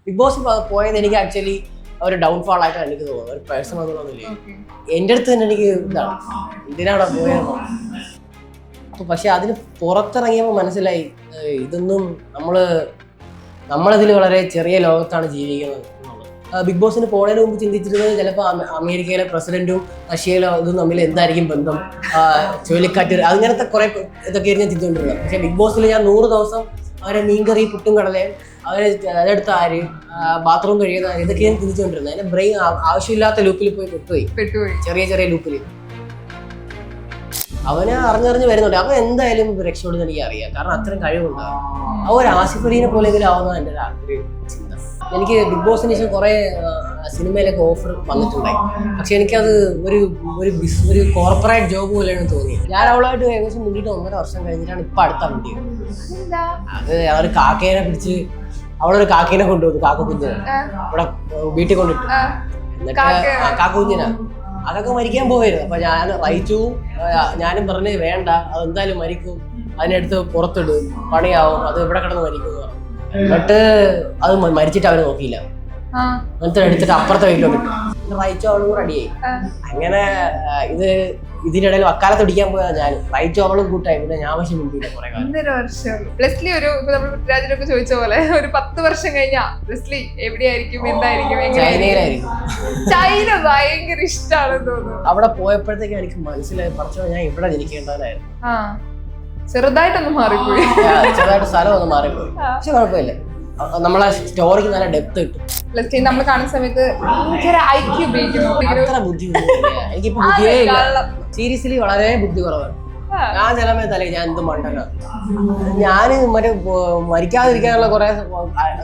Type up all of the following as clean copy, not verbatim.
Big boss പോയത് എനിക്ക് actually ഒരു ഡൗൺഫാൾ ആയിട്ടാണ് എനിക്ക് തോന്നുന്നത്. ഒരു പേഴ്സണൽ ഒന്നുമില്ല. എൻ്റെ അടുത്ത് തന്നെ എനിക്ക് ഇതാണ് എന്തിനാണ് പോയത്. അപ്പൊ പക്ഷെ അതിന് പുറത്തിറങ്ങിയപ്പോൾ മനസ്സിലായി ഇതൊന്നും നമ്മളിതിൽ വളരെ ചെറിയ ലോകത്താണ് ജീവിക്കുന്നത് എന്നുള്ളത്. ബിഗ് ബോസിന് പോണതിന് മുമ്പ് ചിന്തിച്ചിരുന്നത് ചിലപ്പോൾ അമേരിക്കയിലെ പ്രസിഡന്റും റഷ്യയിലെ ഇതും തമ്മിൽ എന്തായിരിക്കും ബന്ധം, ചുഴലിക്കാറ്റ്, അങ്ങനത്തെ കുറെ ഇതൊക്കെയായിരുന്നു ഞാൻ ചിന്തിച്ചുകൊണ്ടിരുന്നത്. പക്ഷെ ബിഗ് ബോസിൽ ഞാൻ 100 ദിവസം അവരെ മീൻകറി പുട്ടും കടലയും അവരെ അതെടുത്ത ആര് ബാത്റൂം കഴിയുന്ന ആര് ഇതൊക്കെ ഞാൻ ചിന്തിച്ചുകൊണ്ടിരുന്നത്. അതിന്റെ ബ്രെയിൻ ആവശ്യമില്ലാത്ത ലൂപ്പിൽ പോയി പെട്ടുപോയി, ചെറിയ ചെറിയ ലൂപ്പിൽ. അവനെ അറിഞ്ഞറിഞ്ഞ് വരുന്നുണ്ട്. അവൻ എന്തായാലും രക്ഷപ്പെടുന്ന എനിക്ക് അറിയാം, കാരണം അത്രയും കഴിവുണ്ടാകും. ആ ഒരു ആസിഫ് അലീനെ പോലെങ്കിലും ആവുന്നതാണ് എൻ്റെ ഒരു ചിന്ത. എനിക്ക് ബിഗ് ബോസിന് ശേഷം കുറെ സിനിമയിലൊക്കെ ഓഫർ വന്നിട്ടുണ്ടായി, പക്ഷെ എനിക്കത് ഒരു കോർപ്പറേറ്റ് ജോബ് പോലെയാണ് തോന്നിയത്. ഞാൻ അവളായിട്ട് ഏകദേശം മുന്നിട്ട് 1.5 വർഷം കഴിഞ്ഞിട്ടാണ് ഇപ്പൊ അടുത്ത വണ്ടിയത്. അത് അവര് കാക്കേനെ പിടിച്ച് അവളൊരു കാക്കേനെ കൊണ്ടുവന്നു, കാക്കക്കുഞ്ഞിനെ അവിടെ വീട്ടിൽ കൊണ്ടിട്ടു. എന്നിട്ട് കാക്കക്കുഞ്ഞിനാ അതൊക്കെ മരിക്കാൻ പോയിരുന്നു. അപ്പൊ ഞാൻ റൈറ്റുവും ഞാനും പറഞ്ഞ് വേണ്ട, അതെന്തായാലും മരിക്കും, അതിനടുത്ത് പുറത്തിടും, പണിയാവും, അത് ഇവിടെ കിടന്ന് മരിക്കും. എന്നിട്ട് അത് മരിച്ചിട്ട് അവര് നോക്കിയില്ല, എന്നിട്ട് എടുത്തിട്ട് അപ്പുറത്തെ വീട്ടിലോട്ട് റൈറ്റു അവളും കൂടെ അടിയായി. അങ്ങനെ ഇതിനിടയിൽ വക്കാലത്ത് പിടിക്കാൻ പോയാ ഞാൻ റൈറ്റു അവളും കൂട്ടായി. പിന്നെ ഞാൻ പക്ഷെ മുമ്പില്ല കുറെ കാലം. 1.5 വർഷം ലെസ്ലി നമ്മൾ പൃഥ്വിരാജിനൊക്കെ ചോദിച്ച പോലെ ഒരു 10 വർഷം കഴിഞ്ഞാ ലെസ്ലി എവിടെയായിരിക്കും, എന്തായിരിക്കും? ചൈനയിലായിരിക്കും. ചൈന ഭയങ്കര ഇഷ്ടമാണെന്ന് തോന്നുന്നു. അവിടെ പോയപ്പോഴത്തേക്ക് എനിക്ക് മനസ്സിലായി, പറഞ്ഞോ ഞാൻ ഇവിടെ ജനിക്കേണ്ടവനായിരുന്നു. ചെറുതായിട്ടൊന്നും മാറിപ്പോയി, ചെറുതായിട്ട് സ്ഥലം ഒന്ന് മാറിപ്പോയി. പക്ഷെ കുഴപ്പമില്ല, നമ്മളെ സ്റ്റോറിക്ക് നല്ല ഡെപ്ത് കിട്ടും. ലെസ്ലി നമ്മൾ കാണുന്ന സമയത്ത് ഭയങ്കര ഐക്യു ഉപയോഗിക്കുന്നു. അത്ര ബുദ്ധിമുട്ടില്ല, എനിക്കിപ്പോ ബുദ്ധിയേ ഇല്ല. സീരിയസ്ലി വളരെ ബുദ്ധി കുറവാണ്. ഞാൻ ചില സമയത്തല്ലേ ഞാൻ എന്ത് മണ്ടന, ഞാൻ മറ്റേ മരിക്കാതിരിക്കാനുള്ള കുറെ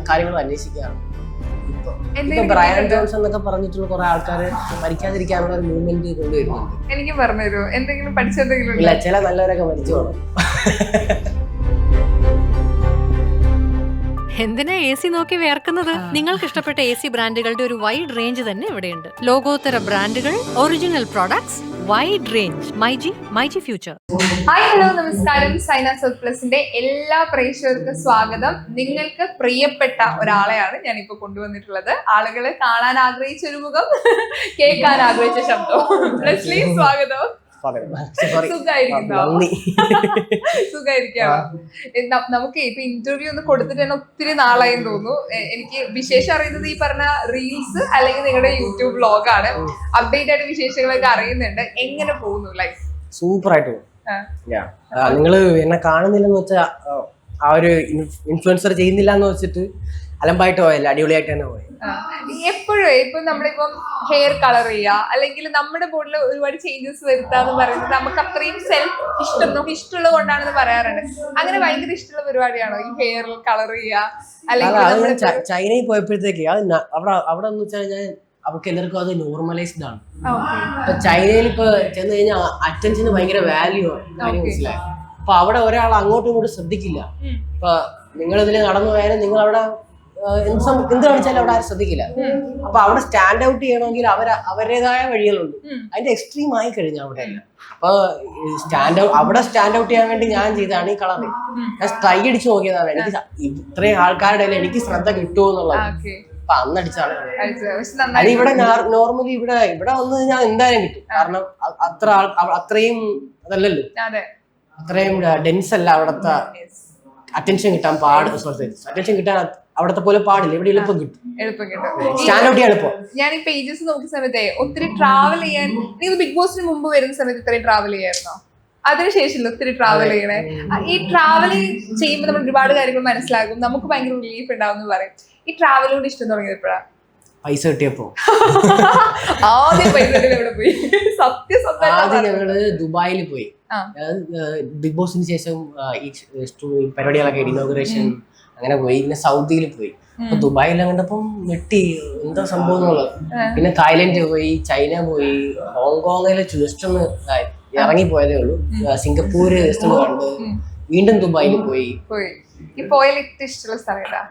കാര്യങ്ങൾ അന്വേഷിക്കുകയാണ്. ഇപ്പൊ ബ്രയൻ ജോൺസൺ എന്നൊക്കെ പറഞ്ഞിട്ടുള്ള കുറെ ആൾക്കാര് മരിക്കാതിരിക്കാനുള്ള ഒരു മൂവ്മെന്റ് കൊണ്ടുവരുന്നുണ്ട്. എനിക്ക് പറഞ്ഞുതരൂ, എന്തെങ്കിലും പഠിച്ചെന്തെങ്കിലും? ഇല്ല, ചില നല്ലവരൊക്കെ മരിച്ചു പോകണം. എന്തിനാ AC നോക്കി വേർക്കുന്നത്? നിങ്ങൾക്ക് ഇഷ്ടപ്പെട്ട AC ബ്രാൻഡുകളുടെ ഒരു വൈഡ് റേഞ്ച് തന്നെ ഇവിടെയുണ്ട്. ലോകോത്തര ബ്രാൻഡുകൾ, original products, wide range. MyG future. Hi, hello, നമസ്കാരം. സൈന സൗത്ത് പ്ലസിന്റെ എല്ലാ പ്രേക്ഷകർക്കും സ്വാഗതം. നിങ്ങൾക്ക് പ്രിയപ്പെട്ട ഒരാളെയാണ് ഞാനിപ്പോ കൊണ്ടുവന്നിട്ടുള്ളത്. ആളുകൾ കാണാൻ ആഗ്രഹിച്ച ഒരു മുഖം, കേൾക്കാൻ ആഗ്രഹിച്ച ശബ്ദം. ലെസ്ലി, സ്വാഗതം. സുഖായിരിക്കാണോ? നമുക്ക് ഇപ്പൊ ഇന്റർവ്യൂ ഒന്ന് കൊടുത്തിട്ട് തന്നെ ഒത്തിരി നാളായി തോന്നുന്നു. എനിക്ക് വിശേഷം അറിയുന്നത് ഈ പറഞ്ഞ റീൽസ് അല്ലെങ്കിൽ നിങ്ങളുടെ യൂട്യൂബ് വ്ലോഗാണ്. അപ്ഡേറ്റ് ആയിട്ട് വിശേഷങ്ങളൊക്കെ അറിയുന്നുണ്ട്. എങ്ങനെ പോകുന്നു ലൈഫ്? സൂപ്പർ ആയിട്ട് പോകും. നിങ്ങള് എന്നെ കാണുന്നില്ലെന്ന് വെച്ചാൽ ആ ഒരു ഇൻഫ്ലുവൻസർ ചെയ്യുന്നില്ല എന്ന് വെച്ചിട്ട് അലമ്പായിട്ട് പോയല്ല, അടിപൊളിയായിട്ട് തന്നെ പോയി. എപ്പോഴും ഇപ്പൊ നമ്മളിപ്പം ഹെയർ കളർ ചെയ്യുക അല്ലെങ്കിൽ നമ്മുടെ ബോഡിയിൽ ഒരുപാട് ചേഞ്ചസ് വരുത്താന്ന് പറയുന്നത് നമുക്ക് അത്രയും സെൽഫ് ഇഷ്ടം, നമുക്ക് ഇഷ്ടമുള്ളത് കൊണ്ടാണെന്ന് പറയാറുണ്ട്. അങ്ങനെ ഭയങ്കര ഇഷ്ടമുള്ള പരിപാടിയാണോ ഈ ഹെയർ കളർ ചെയ്യുക? അല്ലെങ്കിൽ ചൈനയിൽ പോയപ്പോഴത്തേക്ക് അത് അവിടെ എന്ന് വെച്ചാൽ ഞാൻ അവർക്ക് എല്ലാവർക്കും അത് നോർമലൈസ്ഡ് ആണ്. ചൈനയിൽ ഇപ്പൊ ചെന്ന് കഴിഞ്ഞാൽ അറ്റൻഷന് ഭയങ്കര വാല്യൂ ആണ്, കാര്യം മനസ്സിലായി. അപ്പൊ അവിടെ ഒരാൾ അങ്ങോട്ടും ഇങ്ങോട്ടും ശ്രദ്ധിക്കില്ല. ഇപ്പൊ നിങ്ങൾ ഇതിൽ നടന്നു പോയാലും നിങ്ങൾ അവിടെ എന്ത് കാണിച്ചാലും അവിടെ ആരും ശ്രദ്ധിക്കില്ല. അപ്പൊ അവിടെ സ്റ്റാൻഡ് ഔട്ട് ചെയ്യണമെങ്കിൽ അവരുടേതായ വഴികളുണ്ട്. അതിന്റെ എക്സ്ട്രീം ആയി കഴിഞ്ഞ അവിടെ അല്ല. അപ്പൊ അവിടെ സ്റ്റാൻഡ് ഔട്ട് ചെയ്യാൻ വേണ്ടി ഞാൻ ചെയ്തതാണ് ഈ കളറ്. ഞാൻ ട്രൈ അടിച്ച് നോക്കിയതാണ്. എനിക്ക് ഇത്രയും ആൾക്കാരുടെ എനിക്ക് ശ്രദ്ധ കിട്ടുമോ എന്നുള്ളത്. അപ്പൊ അന്നടിച്ചാണ് അത്. ഇവിടെ നോർമലി ഇവിടെ വന്ന് ഞാൻ എന്തായാലും കിട്ടും, കാരണം അത്രയും അതല്ലല്ലോ, അത്രയും ഡെൻസ് അല്ല അവിടത്തെ. അറ്റൻഷൻ കിട്ടാൻ അറ്റൻഷൻ കിട്ടാൻ അവിടത്തെ പോലെ പാടില്ല. ഇവിടെ എളുപ്പം കിട്ടും. സ്റ്റാൻഡ് ഔട്ട് ചെയ്യാൻ എളുപ്പം. ഞാൻ ഈ പേജസ് നോക്കുന്ന സമയത്ത് ഒത്തിരി ട്രാവൽ ചെയ്യാൻ, നിങ്ങൾ ബിഗ് ബോസിന് മുമ്പ് വരുന്ന സമയത്ത് ഇത്രയും ട്രാവൽ ചെയ്യായിരുന്നോ? അതിനുശേഷം ഒത്തിരി ട്രാവൽ ചെയ്യണേ. ഈ ട്രാവലിംഗ് ചെയ്യുമ്പോൾ നമ്മൾ ഒരുപാട് കാര്യങ്ങൾ മനസ്സിലാകും, നമുക്ക് ഭയങ്കര റിലീഫ് ഉണ്ടാവും എന്ന് പറയും. ഈ ട്രാവലിനോട് ഇഷ്ടം തുടങ്ങിയത് എപ്പോഴാണ്? പൈസ കിട്ടിയപ്പോ. ആദ്യം പൈസ എവിടെ പോയി? ആദ്യം ഞങ്ങള് ദുബായിൽ പോയി. ബിഗ് ബോസിന് ശേഷം ഈ പരിപാടികളൊക്കെ ഇനോഗ്രേഷൻ അങ്ങനെ പോയി. പിന്നെ സൗദിയിൽ പോയി. അപ്പൊ ദുബായിൽ കണ്ടപ്പം ഞെട്ടി, എന്താ സംഭവം എന്നുള്ളത്. പിന്നെ തായ്ലൻഡ് പോയി, ചൈന പോയി, ഹോങ്കോങ്ങില് ജസ്റ്റ് ഒന്ന് ഇറങ്ങി പോയതേ ഉള്ളൂ. സിംഗപ്പൂര് ജസ്റ്റ് ഒന്ന് കണ്ട് വീണ്ടും ദുബായിൽ പോയി. ഇഷ്ടമുള്ള സ്ഥലം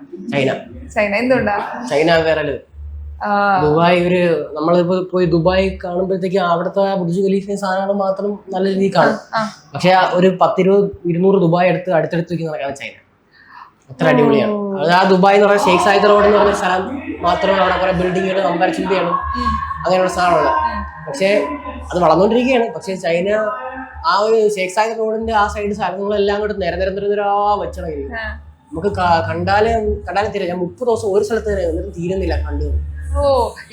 ചൈന. എന്തുകൊണ്ടാ ചൈന? വേറെ ദുബായ് നമ്മളിപ്പോ പോയി ദുബായ് കാണുമ്പോഴത്തേക്ക് അവിടുത്തെ ബുർജ് ഖലീഫ സാധനങ്ങൾ മാത്രം നല്ല രീതിയിൽ കാണും. പക്ഷെ ഒരു 10-20-200 ദുബായ് അടുത്തടുത്ത് വെക്കുന്നതാണ് ചൈന. അത്ര അടിപൊളിയാണ്. അത് ആ ദുബായ് എന്ന് പറയുന്ന ഷെയ്ഖ് സായിദ് റോഡ് എന്ന് പറഞ്ഞ സ്ഥലം മാത്രമേ അവിടെ കുറെ ബിൽഡിങ്ങുകൾ അമ്പരച്ചുംബിയാണ് അങ്ങനെയുള്ള സ്ഥലമുള്ളത്. പക്ഷേ അത് വളർന്നുകൊണ്ടിരിക്കുകയാണ്. പക്ഷേ ചൈന ആ ഒരു ഷെയ്ഖ് സായിദ് റോഡിന്റെ ആ സൈഡ് സ്ഥലങ്ങളെല്ലാം കൂടെ നിരന്തരം വെച്ചിടങ്ങി നമുക്ക് കണ്ടാലും തീരെ. ഞാൻ 30 ദിവസം ഒരു സ്ഥലത്ത് എന്നിട്ട് തീരുന്നില്ല കണ്ടു.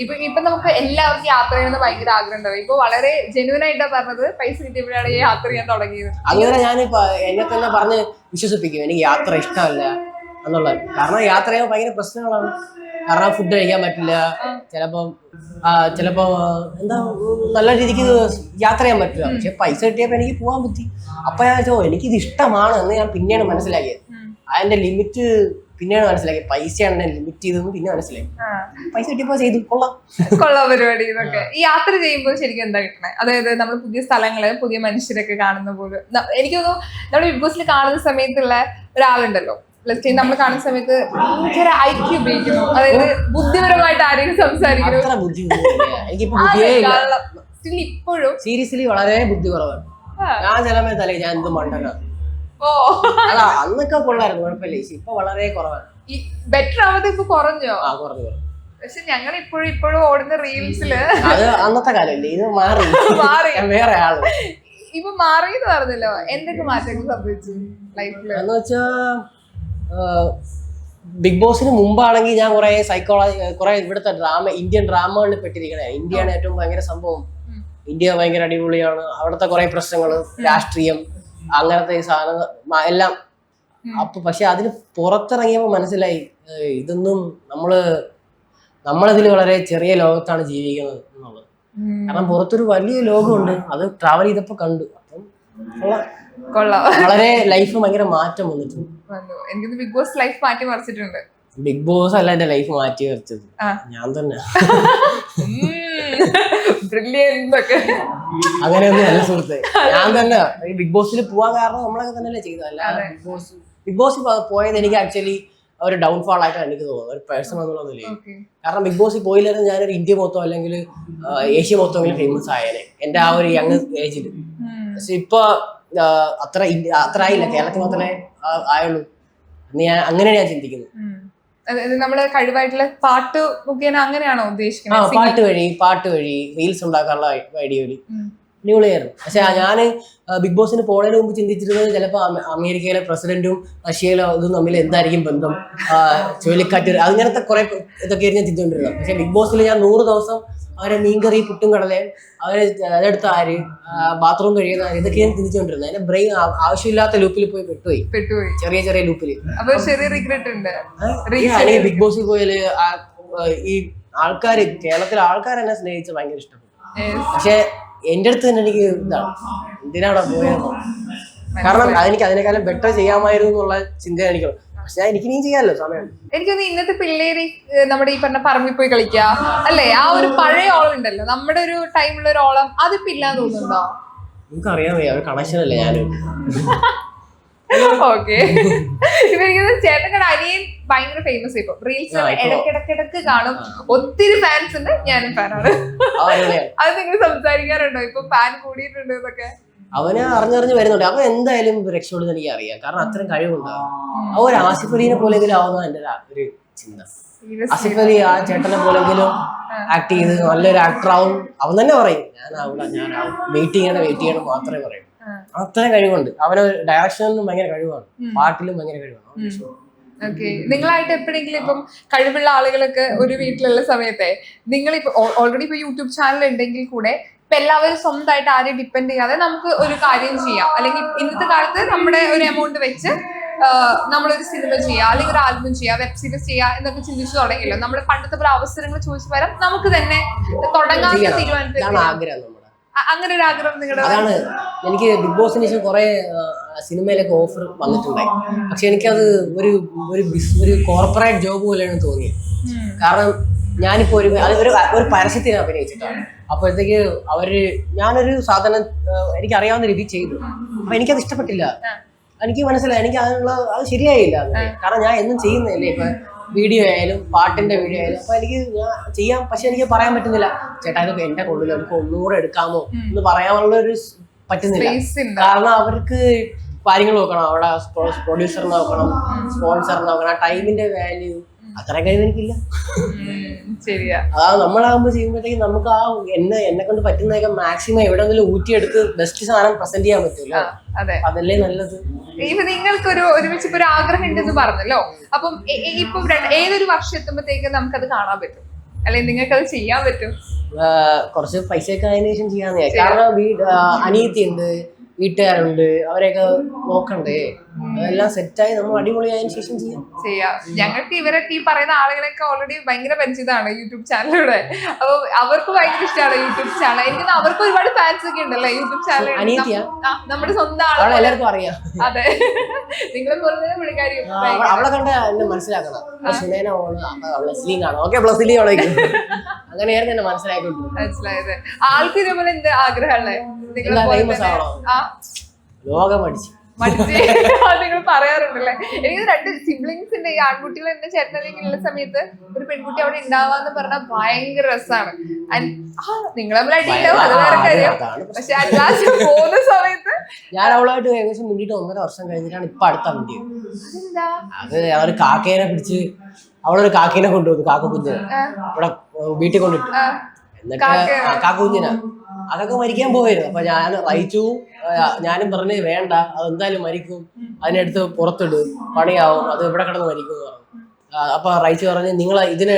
ഇപ്പൊ നമുക്ക് എല്ലാവർക്കും യാത്ര ചെയ്യണമെന്ന് ഭയങ്കര ആഗ്രഹം ഉണ്ടാവും. ഇപ്പൊ വളരെ ജെന്യൂൻ ആയിട്ടാ പറഞ്ഞത്, പൈസ കിട്ടിയപ്പോഴാണ് ഈ യാത്ര ചെയ്യാൻ തുടങ്ങിയത്. അതുപോലെ ഞാനിപ്പോ എന്നെ തന്നെ പറഞ്ഞ് വിശ്വസിപ്പിക്കും എനിക്ക് യാത്ര ഇഷ്ടമല്ല എന്നുള്ളത്. കാരണം യാത്ര ചെയ്യുമ്പോൾ ഭയങ്കര പ്രശ്നങ്ങളാണ്. കാരണം ഫുഡ് കഴിക്കാൻ പറ്റില്ല, ചിലപ്പോ എന്താ നല്ല രീതിക്ക് യാത്ര ചെയ്യാൻ പറ്റില്ല. പക്ഷെ പൈസ കിട്ടിയപ്പോ എനിക്ക് പോകാൻ പറ്റി. അപ്പൊ ഞാൻ എനിക്കിത് ഇഷ്ടമാണ് എന്ന് ഞാൻ പിന്നെയാണ് മനസ്സിലാക്കിയത്. അതിന്റെ ലിമിറ്റ് പിന്നെയാണ് മനസ്സിലാക്കി. പൈസയാണ് എന്നെ ലിമിറ്റ് ചെയ്തതെന്ന് പിന്നെ മനസ്സിലാക്കി. പൈസ കിട്ടിയപ്പോ ചെയ്തു കൊള്ളാം പരിപാടി. ഇതൊക്കെ ഈ യാത്ര ചെയ്യുമ്പോൾ ശരിക്കും എന്താ കിട്ടണേ? അതായത് നമ്മൾ പുതിയ സ്ഥലങ്ങള്, പുതിയ മനുഷ്യരൊക്കെ കാണുന്ന പോലും എനിക്ക് തോന്നുന്നു നമ്മൾ ബിഗ് ബോസിൽ കാണുന്ന സമയത്തുള്ള ഒരാളുണ്ടല്ലോ, നമ്മൾ കാണുന്ന സമയത്ത് ഭയങ്കര ഐക്യു ഉപയോഗിക്കുന്നു. അതായത് ബുദ്ധിപരമായിട്ട് ആരെങ്കിലും സംസാരിക്കുന്നു. ഇപ്പോഴും സീരിയസ്ലി വളരെ ബുദ്ധി കുറവാണ്. ഞാൻ ചില സമയത്തല്ലേ ഞാൻ എന്ത് മണ്ടനാ. അതാ അന്നൊക്കെ കൊള്ളായിരുന്നു, കുഴപ്പമില്ല. ഇപ്പൊ വളരെ കുറവാണ്. ബെറ്റർ ആവത് ഇപ്പൊ കുറഞ്ഞോ? കുറഞ്ഞു. പക്ഷെ ഞങ്ങൾ ഇപ്പോഴും ഓടുന്ന റീൽസില് അത് അന്നത്തെ കാലല്ലേ, ഇത് മാറി വേറെ ആള് ഇപ്പൊ മാറിയെന്ന് പറഞ്ഞല്ലോ. എന്തൊക്കെ മാറ്റങ്ങൾ സംഭവിച്ചു ലൈഫില് എന്ന് വെച്ചാ ബിഗ് ബോസിന് മുമ്പാണെങ്കിൽ ഞാൻ കുറെ കുറെ ഇവിടുത്തെ ഇന്ത്യൻ ഡ്രാമകളിൽ പെട്ടിരിക്കണേ. ഇന്ത്യയാണ് ഏറ്റവും ഭയങ്കര സംഭവം. ഇന്ത്യ ഭയങ്കര അടിപൊളിയാണ്. അവിടുത്തെ കുറെ പ്രശ്നങ്ങള്, രാഷ്ട്രീയം, അങ്ങനത്തെ സാധനങ്ങൾ എല്ലാം. അപ്പൊ പക്ഷെ അതിന് പുറത്തിറങ്ങിയപ്പോ മനസ്സിലായി ഇതൊന്നും നമ്മളതിൽ വളരെ ചെറിയ ലോകത്താണ് ജീവിക്കുന്നത് എന്നുള്ളത്. കാരണം പുറത്തൊരു വലിയ ലോകമുണ്ട്. അത് ട്രാവൽ ചെയ്തപ്പോ കണ്ടു. അപ്പം വളരെ ലൈഫ് ഭയങ്കര മാറ്റം വന്നിട്ടുണ്ട്. എനിക്ക് ബിഗ് ബോസ് ലൈഫ് മാറ്റി മറിച്ചിട്ടുണ്ട്. ബിഗ് ബോസ് അല്ല എന്റെ ലൈഫ് മാറ്റി മറിച്ചത്, ഞാൻ തന്നെ. അങ്ങനെയൊന്നും അല്ല സുഹൃത്തെ, ഞാൻ തന്നെ ഈ ബിഗ് ബോസിൽ പോവാൻ കാരണം നമ്മളൊക്കെ തന്നെയല്ലേ ചെയ്തതല്ല. ബിഗ് ബോസ് പോയത് എനിക്ക് ആക്ച്വലി ഒരു ഡൗൺഫാൾ ആയിട്ടാണ് എനിക്ക് തോന്നുന്നത്, ഒരു പേഴ്സൺ എന്നുള്ളതിൽ. കാരണം ബിഗ് ബോസിൽ പോയില്ലായിരുന്നു ഞാനൊരു ഇന്ത്യ മൊത്തം അല്ലെങ്കിൽ ഏഷ്യ മൊത്തമെങ്കിലും ഫേമസ് ആയേനെ എന്റെ ആ ഒരു യങ് ഏജിൽ. പക്ഷെ ഇപ്പൊ അത്ര ആയില്ല, കേരളത്തിൽ മാത്രമേ ആയുള്ളൂ. അങ്ങനെയാണ് ഞാൻ ചിന്തിക്കുന്നത്. നമ്മള് കഴിവായിട്ടുള്ള പാട്ട് മുഖേന അങ്ങനെയാണോ ഉദ്ദേശിക്കുന്നത്? പാട്ട് വഴി റീൽസ് ഉണ്ടാക്കാനുള്ള ഐഡിയ വഴി അടിപൊളിയായിരുന്നു. പക്ഷെ ഞാൻ ബിഗ് ബോസിന് പോണതിന് മുമ്പ് ചിന്തിച്ചിരുന്നത് ചിലപ്പോൾ അമേരിക്കയിലെ പ്രസിഡന്റും റഷ്യയിലെ ഇതും തമ്മിൽ എന്തായിരിക്കും ബന്ധം, ചുഴലിക്കാറ്റ്, അങ്ങനത്തെ കുറെ ഇതൊക്കെയായിരുന്നു ഞാൻ ചിന്തിച്ചുകൊണ്ടിരുന്നത്. പക്ഷെ ബിഗ് ബോസിൽ ഞാൻ 100 ദിവസം അവരെ മീൻകറി, പുട്ടും കടലയും, അവരെ അതെടുത്ത ആര്, ബാത്റൂം കഴിയുന്ന ആര്, ഇതൊക്കെയാണ് ചിന്തിച്ചുകൊണ്ടിരുന്നത്. അതിന്റെ ബ്രെയിൻ ആവശ്യമില്ലാത്ത ലൂപ്പിൽ പെട്ടുപോയി, ചെറിയ ലൂപ്പിൽ. ബിഗ് ബോസിൽ പോയാല് ഈ ആൾക്കാര്, കേരളത്തിലെ ആൾക്കാർ എന്നെ സ്നേഹിച്ച് ഭയങ്കര ഇഷ്ടപ്പെട്ടു. പക്ഷെ എന്റെ അടുത്ത് തന്നെ എനിക്ക് ഇതാണ്, എന്തിനാണ് പോയത്. കാരണം അതെനിക്ക് അതിനേക്കാളും ബെറ്റർ ചെയ്യാമായിരുന്നു എന്നുള്ള ചിന്ത എനിക്ക്. പക്ഷെ എനിക്ക് ഇനിയും ചെയ്യാമല്ലോ സമയം. എനിക്കൊന്ന് ഇന്നത്തെ പിള്ളേര് നമ്മുടെ ഈ പറഞ്ഞ പറമ്പിൽ പോയി കളിക്കുക അല്ലേ, ആ ഒരു പഴയ ഓളം ഉണ്ടല്ലോ, നമ്മുടെ ഒരു ടൈമുള്ള ഒരു ഓളം, അതിപ്പോ ഇല്ലാന്ന് തോന്നുന്നുണ്ടോ? എനിക്കറിയാൻ വയ്യ, ഒരു കണക്ഷൻ അല്ലേ ഞാനും. ഓക്കെ. ഇപ്പൊ എനിക്ക് ചേട്ടൻ്റെ അനിയൻ ഭയങ്കര ഫേമസ്. ഇപ്പൊ റീൽസ് ഇടക്കിടക്ക് കാണും, ഒത്തിരി ഫാൻസ് ഉണ്ട്, ഞാനും ഫാനാണ്. അത് നിങ്ങൾ സംസാരിക്കാറുണ്ടോ ഇപ്പൊ ഫാൻ കൂടിയിട്ടുണ്ട് എന്നൊക്കെ? അവന് അറിഞ്ഞറിഞ്ഞ് വരുന്നുണ്ട്. അവൻ എന്തായാലും രക്ഷപ്പെടുന്നത് എനിക്ക് അറിയാം, കാരണം അത്രയും കഴിവുണ്ടാവും. അവൻ ഒരു ആസിഫ് അലിനെ പോലെങ്കിലും ആവുന്ന എന്റെ ഒരു ചിന്ത. ആസിഫ് അലി ആ ചേട്ടനെ പോലെങ്കിലും ആക്ട് ചെയ്ത് നല്ലൊരു ആക്ടർ ആവും. അവൻ തന്നെ പറയും ഞാനാവും, വെയിറ്റ് ചെയ്യണം മാത്രമേ പറയൂ. അത്രയും കഴിവുണ്ട് അവന്. ഡയറക്ഷനിലും ഭയങ്കര കഴിവാണ്, പാട്ടിലും ഭയങ്കര കഴിവാണ്. ഓക്കെ. നിങ്ങളായിട്ട് എപ്പോഴെങ്കിലും ഇപ്പം കഴിവുള്ള ആളുകളൊക്കെ ഒരു വീട്ടിലുള്ള സമയത്തെ നിങ്ങളിപ്പോ ഓൾറെഡി ഇപ്പൊ യൂട്യൂബ് ചാനൽ ഉണ്ടെങ്കിൽ കൂടെ ഇപ്പൊ എല്ലാവരും സ്വന്തമായിട്ട് ആരെയും ഡിപ്പെൻഡ് ചെയ്യാതെ നമുക്ക് ഒരു കാര്യം ചെയ്യാം, അല്ലെങ്കിൽ ഇന്നത്തെ കാലത്ത് നമ്മുടെ ഒരു എമൗണ്ട് വെച്ച് നമ്മളൊരു സിനിമ ചെയ്യാം, അല്ലെങ്കിൽ ഒരു ആൽബം ചെയ്യാം, വെബ് സീരീസ് ചെയ്യാം എന്നൊക്കെ ചിന്തിച്ചു തുടങ്ങിയല്ലോ. നമ്മുടെ പണ്ടത്തെ പോലെ അവസരങ്ങൾ ചോദിച്ചു വരാം, നമുക്ക് തന്നെ തുടങ്ങാനുള്ള തീരുമാനത്തിൽ അങ്ങനെ ഒരു ആഗ്രഹം നിങ്ങളുടെ? അതാണ് എനിക്ക് ബിഗ് ബോസിന് ശേഷം കുറെ സിനിമയിലൊക്കെ ഓഫർ വന്നിട്ടുണ്ടായി. പക്ഷെ എനിക്കത് ഒരു കോർപ്പറേറ്റ് ജോബ് പോലെയാണ് തോന്നിയത്. കാരണം ഞാനിപ്പോ ഒരു പരസ്യത്തിന് അഭിനയിച്ചിട്ടാണ്. അപ്പോഴത്തേക്ക് ഞാനൊരു സാധനം എനിക്ക് അറിയാവുന്ന രീതി ചെയ്തു. അപ്പൊ എനിക്കത് ഇഷ്ടപ്പെട്ടില്ല. എനിക്ക് മനസ്സിലായി അത് ശരിയായില്ല. കാരണം ഞാൻ എന്നും ചെയ്യുന്നതല്ലേ, ഇപ്പൊ വീഡിയോ ആയാലും പാട്ടിന്റെ വീഡിയോ ആയാലും. അപ്പൊ ഞാൻ ചെയ്യാം, പക്ഷെ എനിക്ക് പറയാൻ പറ്റുന്നില്ല. ചേട്ടാ ഇതൊക്കെ എന്റെ കൊള്ളില്ല, എനിക്ക് ഒന്നുകൂടെ എടുക്കാമോ എന്ന് പറയാനുള്ള ഒരു പറ്റുന്നില്ല. കാരണം അവർക്ക് കാര്യങ്ങൾ നോക്കണം, അവിടെ പ്രൊഡ്യൂസർ നോക്കണം, സ്പോൺസർ നോക്കണം, ടൈമിന്റെ വാല്യൂ, അത്ര കഴിവ് എനിക്കില്ല. ശരിയാ. നമ്മളാകുമ്പോ ചെയ്യുമ്പോഴത്തേക്ക് നമുക്ക് എന്നെ കൊണ്ട് പറ്റുന്നതൊക്കെ മാക്സിമം എവിടെയെങ്കിലും ഊറ്റിയെടുത്ത് ബെസ്റ്റ് സാധനം പ്രസന്റ് ചെയ്യാൻ പറ്റുമല്ലോ. അതല്ലേ നല്ലത്. ഇപ്പൊ നിങ്ങൾക്ക് ഒരുമിച്ച് ഇപ്പൊ ഒരു ആഗ്രഹം ഉണ്ടെന്ന് പറഞ്ഞല്ലോ, അപ്പം ഇപ്പൊ ഏതൊരു വർഷം എത്തുമ്പോഴത്തേക്ക് നമുക്കത് കാണാൻ പറ്റും, അല്ലെങ്കിൽ നിങ്ങൾക്ക് അത് ചെയ്യാൻ പറ്റും? കുറച്ച് പൈസയൊക്കെ അതിന് ശേഷം ചെയ്യാന്ന്. കാരണം അനിയത്തി ഉണ്ട്, വീട്ടുകാരുണ്ട്, അവരെയൊക്കെ നോക്കണ്ടേ. അതെല്ലാം സെറ്റായി നമ്മൾ അടിപൊളിയായതിനു ശേഷം ചെയ്യാം. ഞങ്ങൾക്ക് ഇവരൊക്കെ ഈ പറയുന്ന ആളുകളൊക്കെ ഓൾറെഡി ഭയങ്കര പരിചിതമാണ് യൂട്യൂബ് ചാനലിലൂടെ. അപ്പൊ അവർക്ക് ഭയങ്കര ഇഷ്ടമാണ് യൂട്യൂബ് ചാനൽ. എനിക്ക് അവർക്ക് ഒരുപാട് ഫാൻസ് ഒക്കെ ഉണ്ടല്ലേ യൂട്യൂബ് ചാനൽ. നമ്മുടെ സ്വന്തം ആളുകൾ എല്ലാവർക്കും അറിയാം. അതെ, നിങ്ങളെ പോലെ പുള്ളിക്കാരി അവളെ കണ്ട എന്നെ മനസ്സിലാക്കണം. അങ്ങനെയായിരുന്നു എന്നെ മനസ്സിലായത്. ആൾക്ക് ഇതേപോലെ എന്ത് ആഗ്രഹമല്ലേ? ലോകം അടിച്ചു നിങ്ങൾ പറയാറുണ്ടല്ലേ. എനിക്ക് 2 സിബ്ലിങ്സിന്റെ ഈ ആൺകുട്ടികൾ എന്റെ ചേട്ടനിലേക്കുള്ള സമയത്ത് ഒരു പെൺകുട്ടി അവിടെ ഉണ്ടാവാന്ന് പറഞ്ഞാൽ ഭയങ്കര രസമാണ്. നിങ്ങൾ തമ്മിൽ അടിയുണ്ടാവും, അത് വേറെ കാര്യം. പക്ഷെ അല്ലാതെ പോകുന്ന സമയത്ത് ഞാൻ അവളായിട്ട് ഏകദേശം മുന്നിട്ട് 1.5 വർഷം കഴിഞ്ഞിട്ടാണ് ഇപ്പൊ അടുത്ത വണ്ടി. അതെന്താ? അത് അവര് കാക്കേനെ പിടിച്ച്, അവളൊരു കാക്കേനെ കൊണ്ടുവന്നു, കാക്കക്കുഞ്ഞിനെ ഇവിടെ വീട്ടിൽ കൊണ്ടിട്ടു. എന്നിട്ട് കാക്കുഞ്ഞിനാ അതൊക്കെ മരിക്കാൻ പോയിരുന്നു. അപ്പൊ ഞാൻ റയിച്ചു, ഞാനും പറഞ്ഞ് വേണ്ട, അതെന്തായാലും മരിക്കും, അതിനടുത്ത് പുറത്തിട്, പണിയാവും, അത് ഇവിടെ കിടന്ന് മരിക്കും എന്ന് പറഞ്ഞു. അപ്പൊ റയിച്ചു പറഞ്ഞ് നിങ്ങൾ ഇതിന്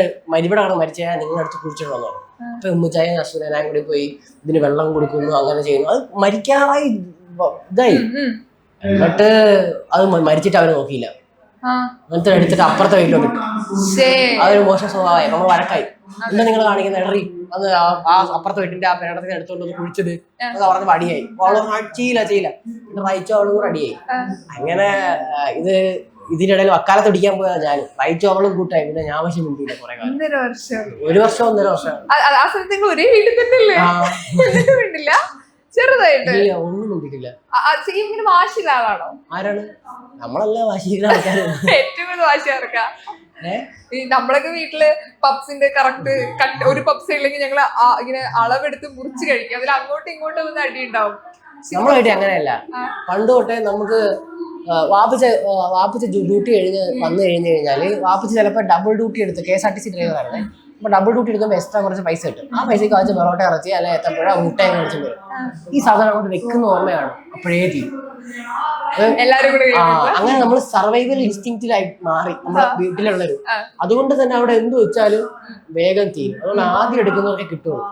ഇവിടെ കിടന്ന് മരിച്ചാൽ നിങ്ങളടുത്ത് കുഴിച്ചിടണമെന്ന് പറഞ്ഞു. അപ്പൊ ഉമ്മച്ചായും അശ്വനായും കൂടി പോയി ഇതിന് വെള്ളം കൊടുക്കുന്നു, അങ്ങനെ ചെയ്യുന്നു. അത് മരിക്കാറായി ഇതായി. എന്നിട്ട് അത് മരിച്ചിട്ട് അവര് നോക്കിയില്ല, എന്നിട്ട് എടുത്തിട്ട് അപ്പുറത്തെ വീട്ടിലോട്ട് ഇട്ടു. അതൊരു മോശം സ്വഭാവമായി. നമ്മൾ വഴക്കായി. എന്താ നിങ്ങൾ കാണിക്കുന്ന ഇടറി അത് ആ അപ്പുറത്തെ വീട്ടിന്റെ ആ പേടത്തിന് എടുത്തോണ്ട് ഒന്ന് കുഴിച്ചത് എന്നൊക്കെ പറഞ്ഞ അടിയായി. അവള് ചെയ്യില്ല റയിച്ചോ, അവളും കൂടെ അടിയായി. അങ്ങനെ ഇതിനിടയിൽ വക്കാലത്ത് പിടിക്കാൻ പോയാ ഞാനും റയിച്ചോ അവളും കൂട്ടായി. പിന്നെ ഞാൻ പക്ഷെ മിണ്ടിയില്ല കുറെ കാലം. 1 വർഷം 1.5 വർഷം. ഒരേ വീട്ടിൽ തന്നെ ചെറുതായിട്ട് ഒന്നും മിണ്ടിട്ടില്ല. ഇങ്ങനെ വാശിയുള്ള ആളാണോ? ആരാണ്? നമ്മളല്ല വാശിയുള്ള ആൾക്കാര്. ഏറ്റവും കൂടുതൽ വാശി ആർക്കാ? ഈ നമ്മളൊക്കെ വീട്ടില് പപ്സിന്റെ കറക്റ്റ് ഒരു പപ്സ് ഇല്ലെങ്കിൽ ഞങ്ങള് ഇങ്ങനെ അളവെടുത്ത് മുറിച്ച് കഴിക്കും. അതിൽ അങ്ങോട്ടും ഇങ്ങോട്ടും ഒന്ന് അടി ഉണ്ടാവും. നമ്മളായിട്ട് അങ്ങനെയല്ല. പണ്ട് തൊട്ടേ നമുക്ക് വാപ്പിച്ച ഡ്യൂട്ടി വന്നു കഴിഞ്ഞാല് വാപ്പിച്ച് ചിലപ്പോൾ ഡബിൾ ഡ്യൂട്ടി എടുത്ത് KSRTC ഡ്രൈവറാണ്. അപ്പൊ ഡബിൾ ഡ്യൂട്ടി എടുക്കുമ്പോൾ എക്സ്ട്രാ കുറച്ച് പൈസ കിട്ടും. ആ പൈസക്ക് വെച്ച് പൊറോട്ട ഇറച്ചി അല്ലെ എത്തപ്പുഴ മുട്ടയൊക്കെ കഴിച്ചു വരും. ഈ സാധനം അങ്ങോട്ട് വെക്കുന്ന ഓർമ്മയാണ് അപ്പോഴേ തീരും. അങ്ങനെ നമ്മൾ സർവൈവൽ ഇൻസ്റ്റിങ്ക്റ്റിലായി മാറി നമ്മുടെ വീട്ടിലുള്ളവര്. അതുകൊണ്ട് തന്നെ അവിടെ എന്ത് വെച്ചാലും വേഗം തീരും. അതുകൊണ്ട് ആദ്യം എടുക്കുന്നവർക്ക് കിട്ടുള്ളൂ.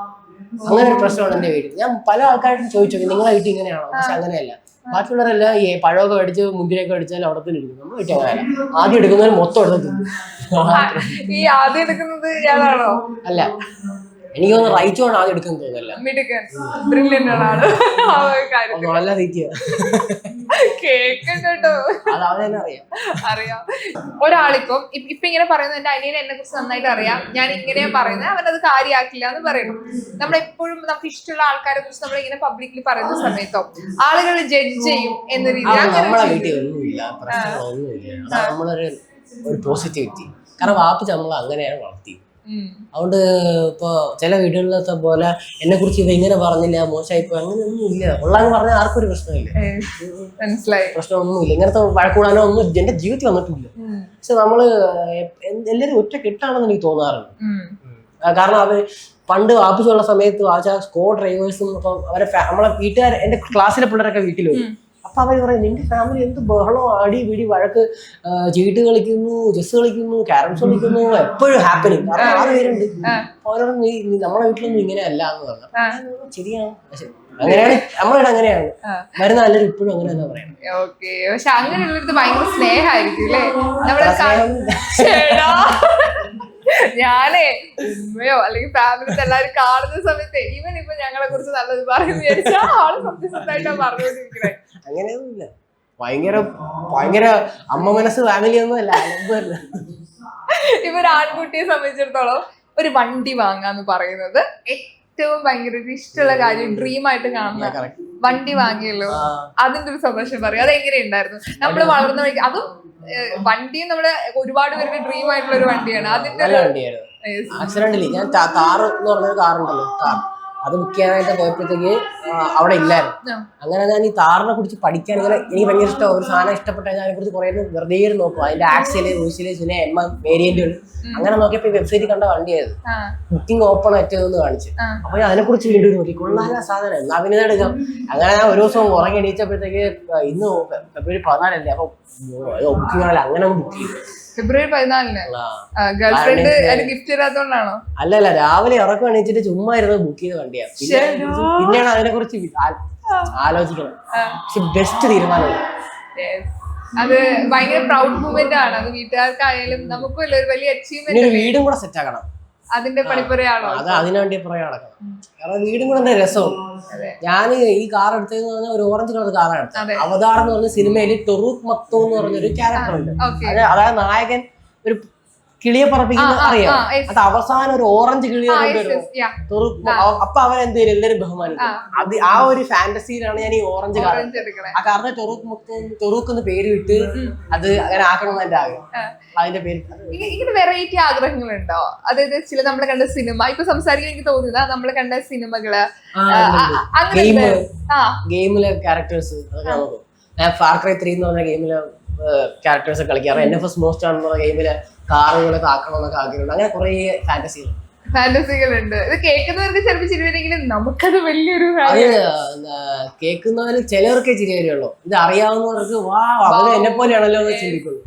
അങ്ങനെ ഒരു പ്രശ്നമാണ് എന്റെ വീട്ടിൽ. ഞാൻ പല ആൾക്കാരോടും ചോദിച്ചു, നിങ്ങളെ വീട്ടിൽ ഇങ്ങനെയാണോ? പക്ഷെ അങ്ങനെയല്ല. ബാക്കിയുള്ളവരെല്ലാം ഈ പഴമൊക്കെ അടിച്ച് മുന്തിരിയൊക്കെ അടിച്ചാൽ അവിടെ തന്നെ ഇരിക്കും. നമ്മൾ വീട്ടിൽ അങ്ങനെയല്ല. ആദ്യം എടുക്കുന്നവർ മൊത്തം എടുത്ത് തിന്നും. ഈ ആദ്യം എടുക്കുന്നത് ഇയാളാണോ? അല്ല, എനിക്ക് തോന്നുന്നു റയിച്ചോണ്ട് ആദ്യം എടുക്കുന്നത് തോന്നല്ല. നല്ല തീറ്റിയ അറിയാം. ഒരാളിപ്പം ഇപ്പൊ ഇങ്ങനെ പറയുന്നത് എന്റെ അനിയനെ എന്നെ കുറിച്ച് നന്നായിട്ട് അറിയാം, ഞാൻ ഇങ്ങനെയാ പറയുന്നത്, അവനത് കാര്യമാക്കില്ല എന്ന് പറയുന്നു. നമ്മളെപ്പോഴും നമുക്ക് ഇഷ്ടമുള്ള ആൾക്കാരെ കുറിച്ച് നമ്മൾ ഇങ്ങനെ പബ്ലിക്കലി പറയുന്ന സമയത്തോ ആളുകൾ ജഡ്ജ് ചെയ്യും എന്ന രീതിയിൽ നമ്മളെ വീട്ടിൽ ഒന്നുമില്ല, പ്രശ്നങ്ങളൊന്നുമില്ല. നമ്മളൊരു പോസിറ്റിവിറ്റി. കാരണം വാപ്പിച്ച് നമ്മൾ അങ്ങനെയാണ് വളർത്തി. അതുകൊണ്ട് ഇപ്പൊ ചില വീടുകളിലത്തെ പോലെ എന്നെ കുറിച്ച് ഇവ ഇങ്ങനെ പറഞ്ഞില്ല, മോശമായിപ്പോ, അങ്ങനെയൊന്നും ഇല്ല. ഉള്ളതെന്ന് പറഞ്ഞാൽ ആർക്കും ഒരു പ്രശ്നമില്ല, പ്രശ്നമൊന്നുമില്ല. ഇങ്ങനത്തെ വഴക്കൂടാനോ ഒന്നും എന്റെ ജീവിതത്തിൽ വന്നിട്ടില്ല. പക്ഷെ നമ്മള് എല്ലാവരും ഒറ്റ കെട്ടാണെന്ന് എനിക്ക് തോന്നാറുണ്ട്. കാരണം അവര് പണ്ട് വാപ്പിച്ചുള്ള സമയത്ത് സ്കോ ഡ്രൈവേഴ്സും അപ്പൊ അവരെ നമ്മളെ വീട്ടുകാർ എന്റെ ക്ലാസ്സിലെ പിള്ളേരൊക്കെ വീട്ടിൽ വരും. അപ്പൊ അവര് പറയും, നിന്റെ ഫാമിലി എന്ത് ബഹളം, അടി പിടി വഴക്ക്, ചീട്ട് കളിക്കുന്നു, ചെസ് കളിക്കുന്നു, ക്യാരംസ് കളിക്കുന്നു, എപ്പോഴും ഹാപ്പനിങ്. കാരണം 6 പേരുണ്ട്. അവരോട് നമ്മളെ വീട്ടിലൊന്നും ഇങ്ങനെ അല്ല എന്ന് പറഞ്ഞു. ശരിയാണ്, അങ്ങനെയാണ് നമ്മളിവിടെ അങ്ങനെയാണ് വരുന്ന. എല്ലാവരും ഇപ്പോഴും അങ്ങനെ തന്നെ പറയണം. പക്ഷെ അങ്ങനെയുള്ളടത്ത് ഭയങ്കര സ്നേഹമായിരിക്കും അല്ലേ? ഞാനേ ഉമ്മയോ അല്ലെങ്കിൽ ഫാമിലിത്തെ എല്ലാവരും കാണുന്ന സമയത്ത് ഈവൻ ഇപ്പൊ ഞങ്ങളെ കുറിച്ച് നല്ലത് പറയുന്ന വിചാരിച്ചാൽ ആള് സത്യസന്ധമായിട്ടാ പറഞ്ഞുകൊണ്ടിരിക്കണേ. അങ്ങനെയൊന്നുമില്ല. ഭയങ്കര അമ്മ മനസ്സ് ഫാമിലി ഒന്നും അല്ല. ഇപ്പൊ ഒരു ആൺകുട്ടിയെ സംബന്ധിച്ചിടത്തോളം ഒരു വണ്ടി വാങ്ങാന്ന് പറയുന്നത് ഏറ്റവും ഭയങ്കര ഒരു ഇഷ്ടമുള്ള കാര്യം, ഡ്രീം ആയിട്ട് കാണുന്ന വണ്ടി വാങ്ങിയല്ലോ, അതിന്റെ ഒരു സന്തോഷം പറയും. അതെങ്ങനെ ഉണ്ടായിരുന്നു? നമ്മള് വളർന്ന വഴിക്ക് അതും വണ്ടിയും നമ്മുടെ ഒരുപാട് പേരുടെ ഡ്രീം ആയിട്ടുള്ള ഒരു വണ്ടിയാണ്. അതിന്റെ ആക്സിഡന്റില് ഞാൻ താർ എന്ന് പറഞ്ഞൊരു കാറുണ്ടല്ലോ, താർ അത് ബുക്ക് ചെയ്യാനായിട്ട് പോയപ്പോഴത്തേക്ക് അവിടെ ഇല്ലായിരുന്നു. അങ്ങനെ ഞാൻ ഈ താറിനെ കുറിച്ച് പഠിക്കാൻ ഇങ്ങനെ എനിക്ക് ഭയങ്കര ഇഷ്ടം. ഒരു സാധനം ഇഷ്ടപ്പെട്ട ഞാൻ അതിനെ കുറിച്ച് കുറേ വെറുതെ നോക്കും. അതിന്റെ ആക്സില് ഊസില് പിന്നെ വേരിയന്റുകൾ അങ്ങനെ നോക്കിയപ്പോ വെബ്സൈറ്റിൽ കണ്ട വണ്ടിയായത്. ബുക്കിംഗ് ഓപ്പൺ ആയിട്ടെന്ന് കാണിച്ചു. അപ്പൊ ഞാൻ അതിനെ കുറിച്ച് വീണ്ടും നോക്കി, കൊള്ളാല സാധനം, എന്നാ പിന്നെ എടുക്കാം. അങ്ങനെ ഞാൻ ഒരു ദിവസം ഉറങ്ങി എണീച്ചപ്പോഴത്തേക്ക് ഇന്ന് ഫെബ്രുവരി 14 അപ്പൊ ബുക്കിംഗ് ആണല്ലോ, അങ്ങനെ ബുക്ക് ചെയ്തു. ഫെബ്രുവരി 14 ഗേൾഫ്രണ്ട് ഗിഫ്റ്റ് തരാത്തോണ്ടാണോ? അല്ലല്ല, രാവിലെ ഉറക്കം എണീച്ചിട്ട് ചുമ്മാ ഇരുന്ന് ബുക്ക് ചെയ്ത വണ്ടിയാണ്. പിന്നെയാണ് അതിനെ കുറിച്ച് ആലോചിക്കണം. ബെസ്റ്റ് തീരുമാനം. അത് ഭയങ്കര പ്രൗഡ് മൂവ്മെന്റ് ആണ്. അത് വീട്ടുകാർക്കായാലും നമുക്കും ഒരു വലിയ അച്ചീവ്മെന്റ്. വീടും കൂടെ സെറ്റ് ആക്കണം, അതിന്റെ പണിപ്പുരയാണോ? അത് അതിനുവേണ്ടി പുറകെ നടക്കണം. കാരണം വീടും കൂടെ രസവും. ഞാൻ ഈ കാർ എടുത്തതെന്ന് പറഞ്ഞാൽ ഒരു ഓറഞ്ച് കളർ കാറാണ് എടുത്തത്. അവതാർ എന്ന് പറഞ്ഞ സിനിമയിൽ ടൊറൂഖ് മക്തോ എന്ന് പറഞ്ഞൊരു ക്യാരക്ടർ ഉണ്ട്. അതായത് നായകൻ ഒരു കിളിയെ പറപ്പിക്കുന്ന അറിയാം. അത് അവസാനം ഒരു ഓറഞ്ച് കിളിയെ കൊണ്ടുവരും. അപ്പൊ അവരെന്ത് ചെയ്യും, എല്ലാവരും ബഹുമാനിക്കും. അത് ആ ഒരു ഫാന്റസിയിലാണ് ഞാൻ ഈ ഓറഞ്ച് കാർ. ആ കാറിന് ടൊറൂഖ് എന്ന് പേര് വിട്ട് അത് അങ്ങനെ ആക്കണമെന്ന് എന്റെ ആഗ്രഹം. അതിന്റെ പേര് ഇങ്ങനെ വെറൈറ്റി ആഗ്രഹങ്ങളുണ്ടോ? അതായത് ചില നമ്മൾ കണ്ട സിനിമ ഇപ്പൊ സംസാരിക്കാൻ എനിക്ക് തോന്നുന്നത് നമ്മൾ കണ്ട സിനിമകള്, ഗെയിമിലെ ക്യാരക്ടേഴ്സ് അതൊക്കെ നോക്കും. ഞാൻ ഫാർ ക്രൈ 3 എന്ന് പറഞ്ഞ ഗെയിമിലെ ക്യാരക്ടേഴ്സ് കളിക്കാറ്. NFS മോസ്റ്റ് ആണെന്ന് പറഞ്ഞ ഗെയിമിലെ കാറുകളൊക്കെ ആക്കണമെന്നൊക്കെ ആഗ്രഹമുണ്ട്. അങ്ങനെ കുറെ ഫാന്റസികളുണ്ട്. ഇത് കേൾക്കുന്നവർക്ക് ചിലപ്പോൾ ചിരി വരെങ്കിലും നമുക്കത് വലിയൊരു കേൾക്കുന്നവര് ചിലവർക്കേ ചിരി വരുള്ളൂ. ഇത് അറിയാവുന്നവർക്ക് വാ അവര് എന്നെ പോലെയാണല്ലോ എന്ന് ചിന്തിക്കുള്ളൂ.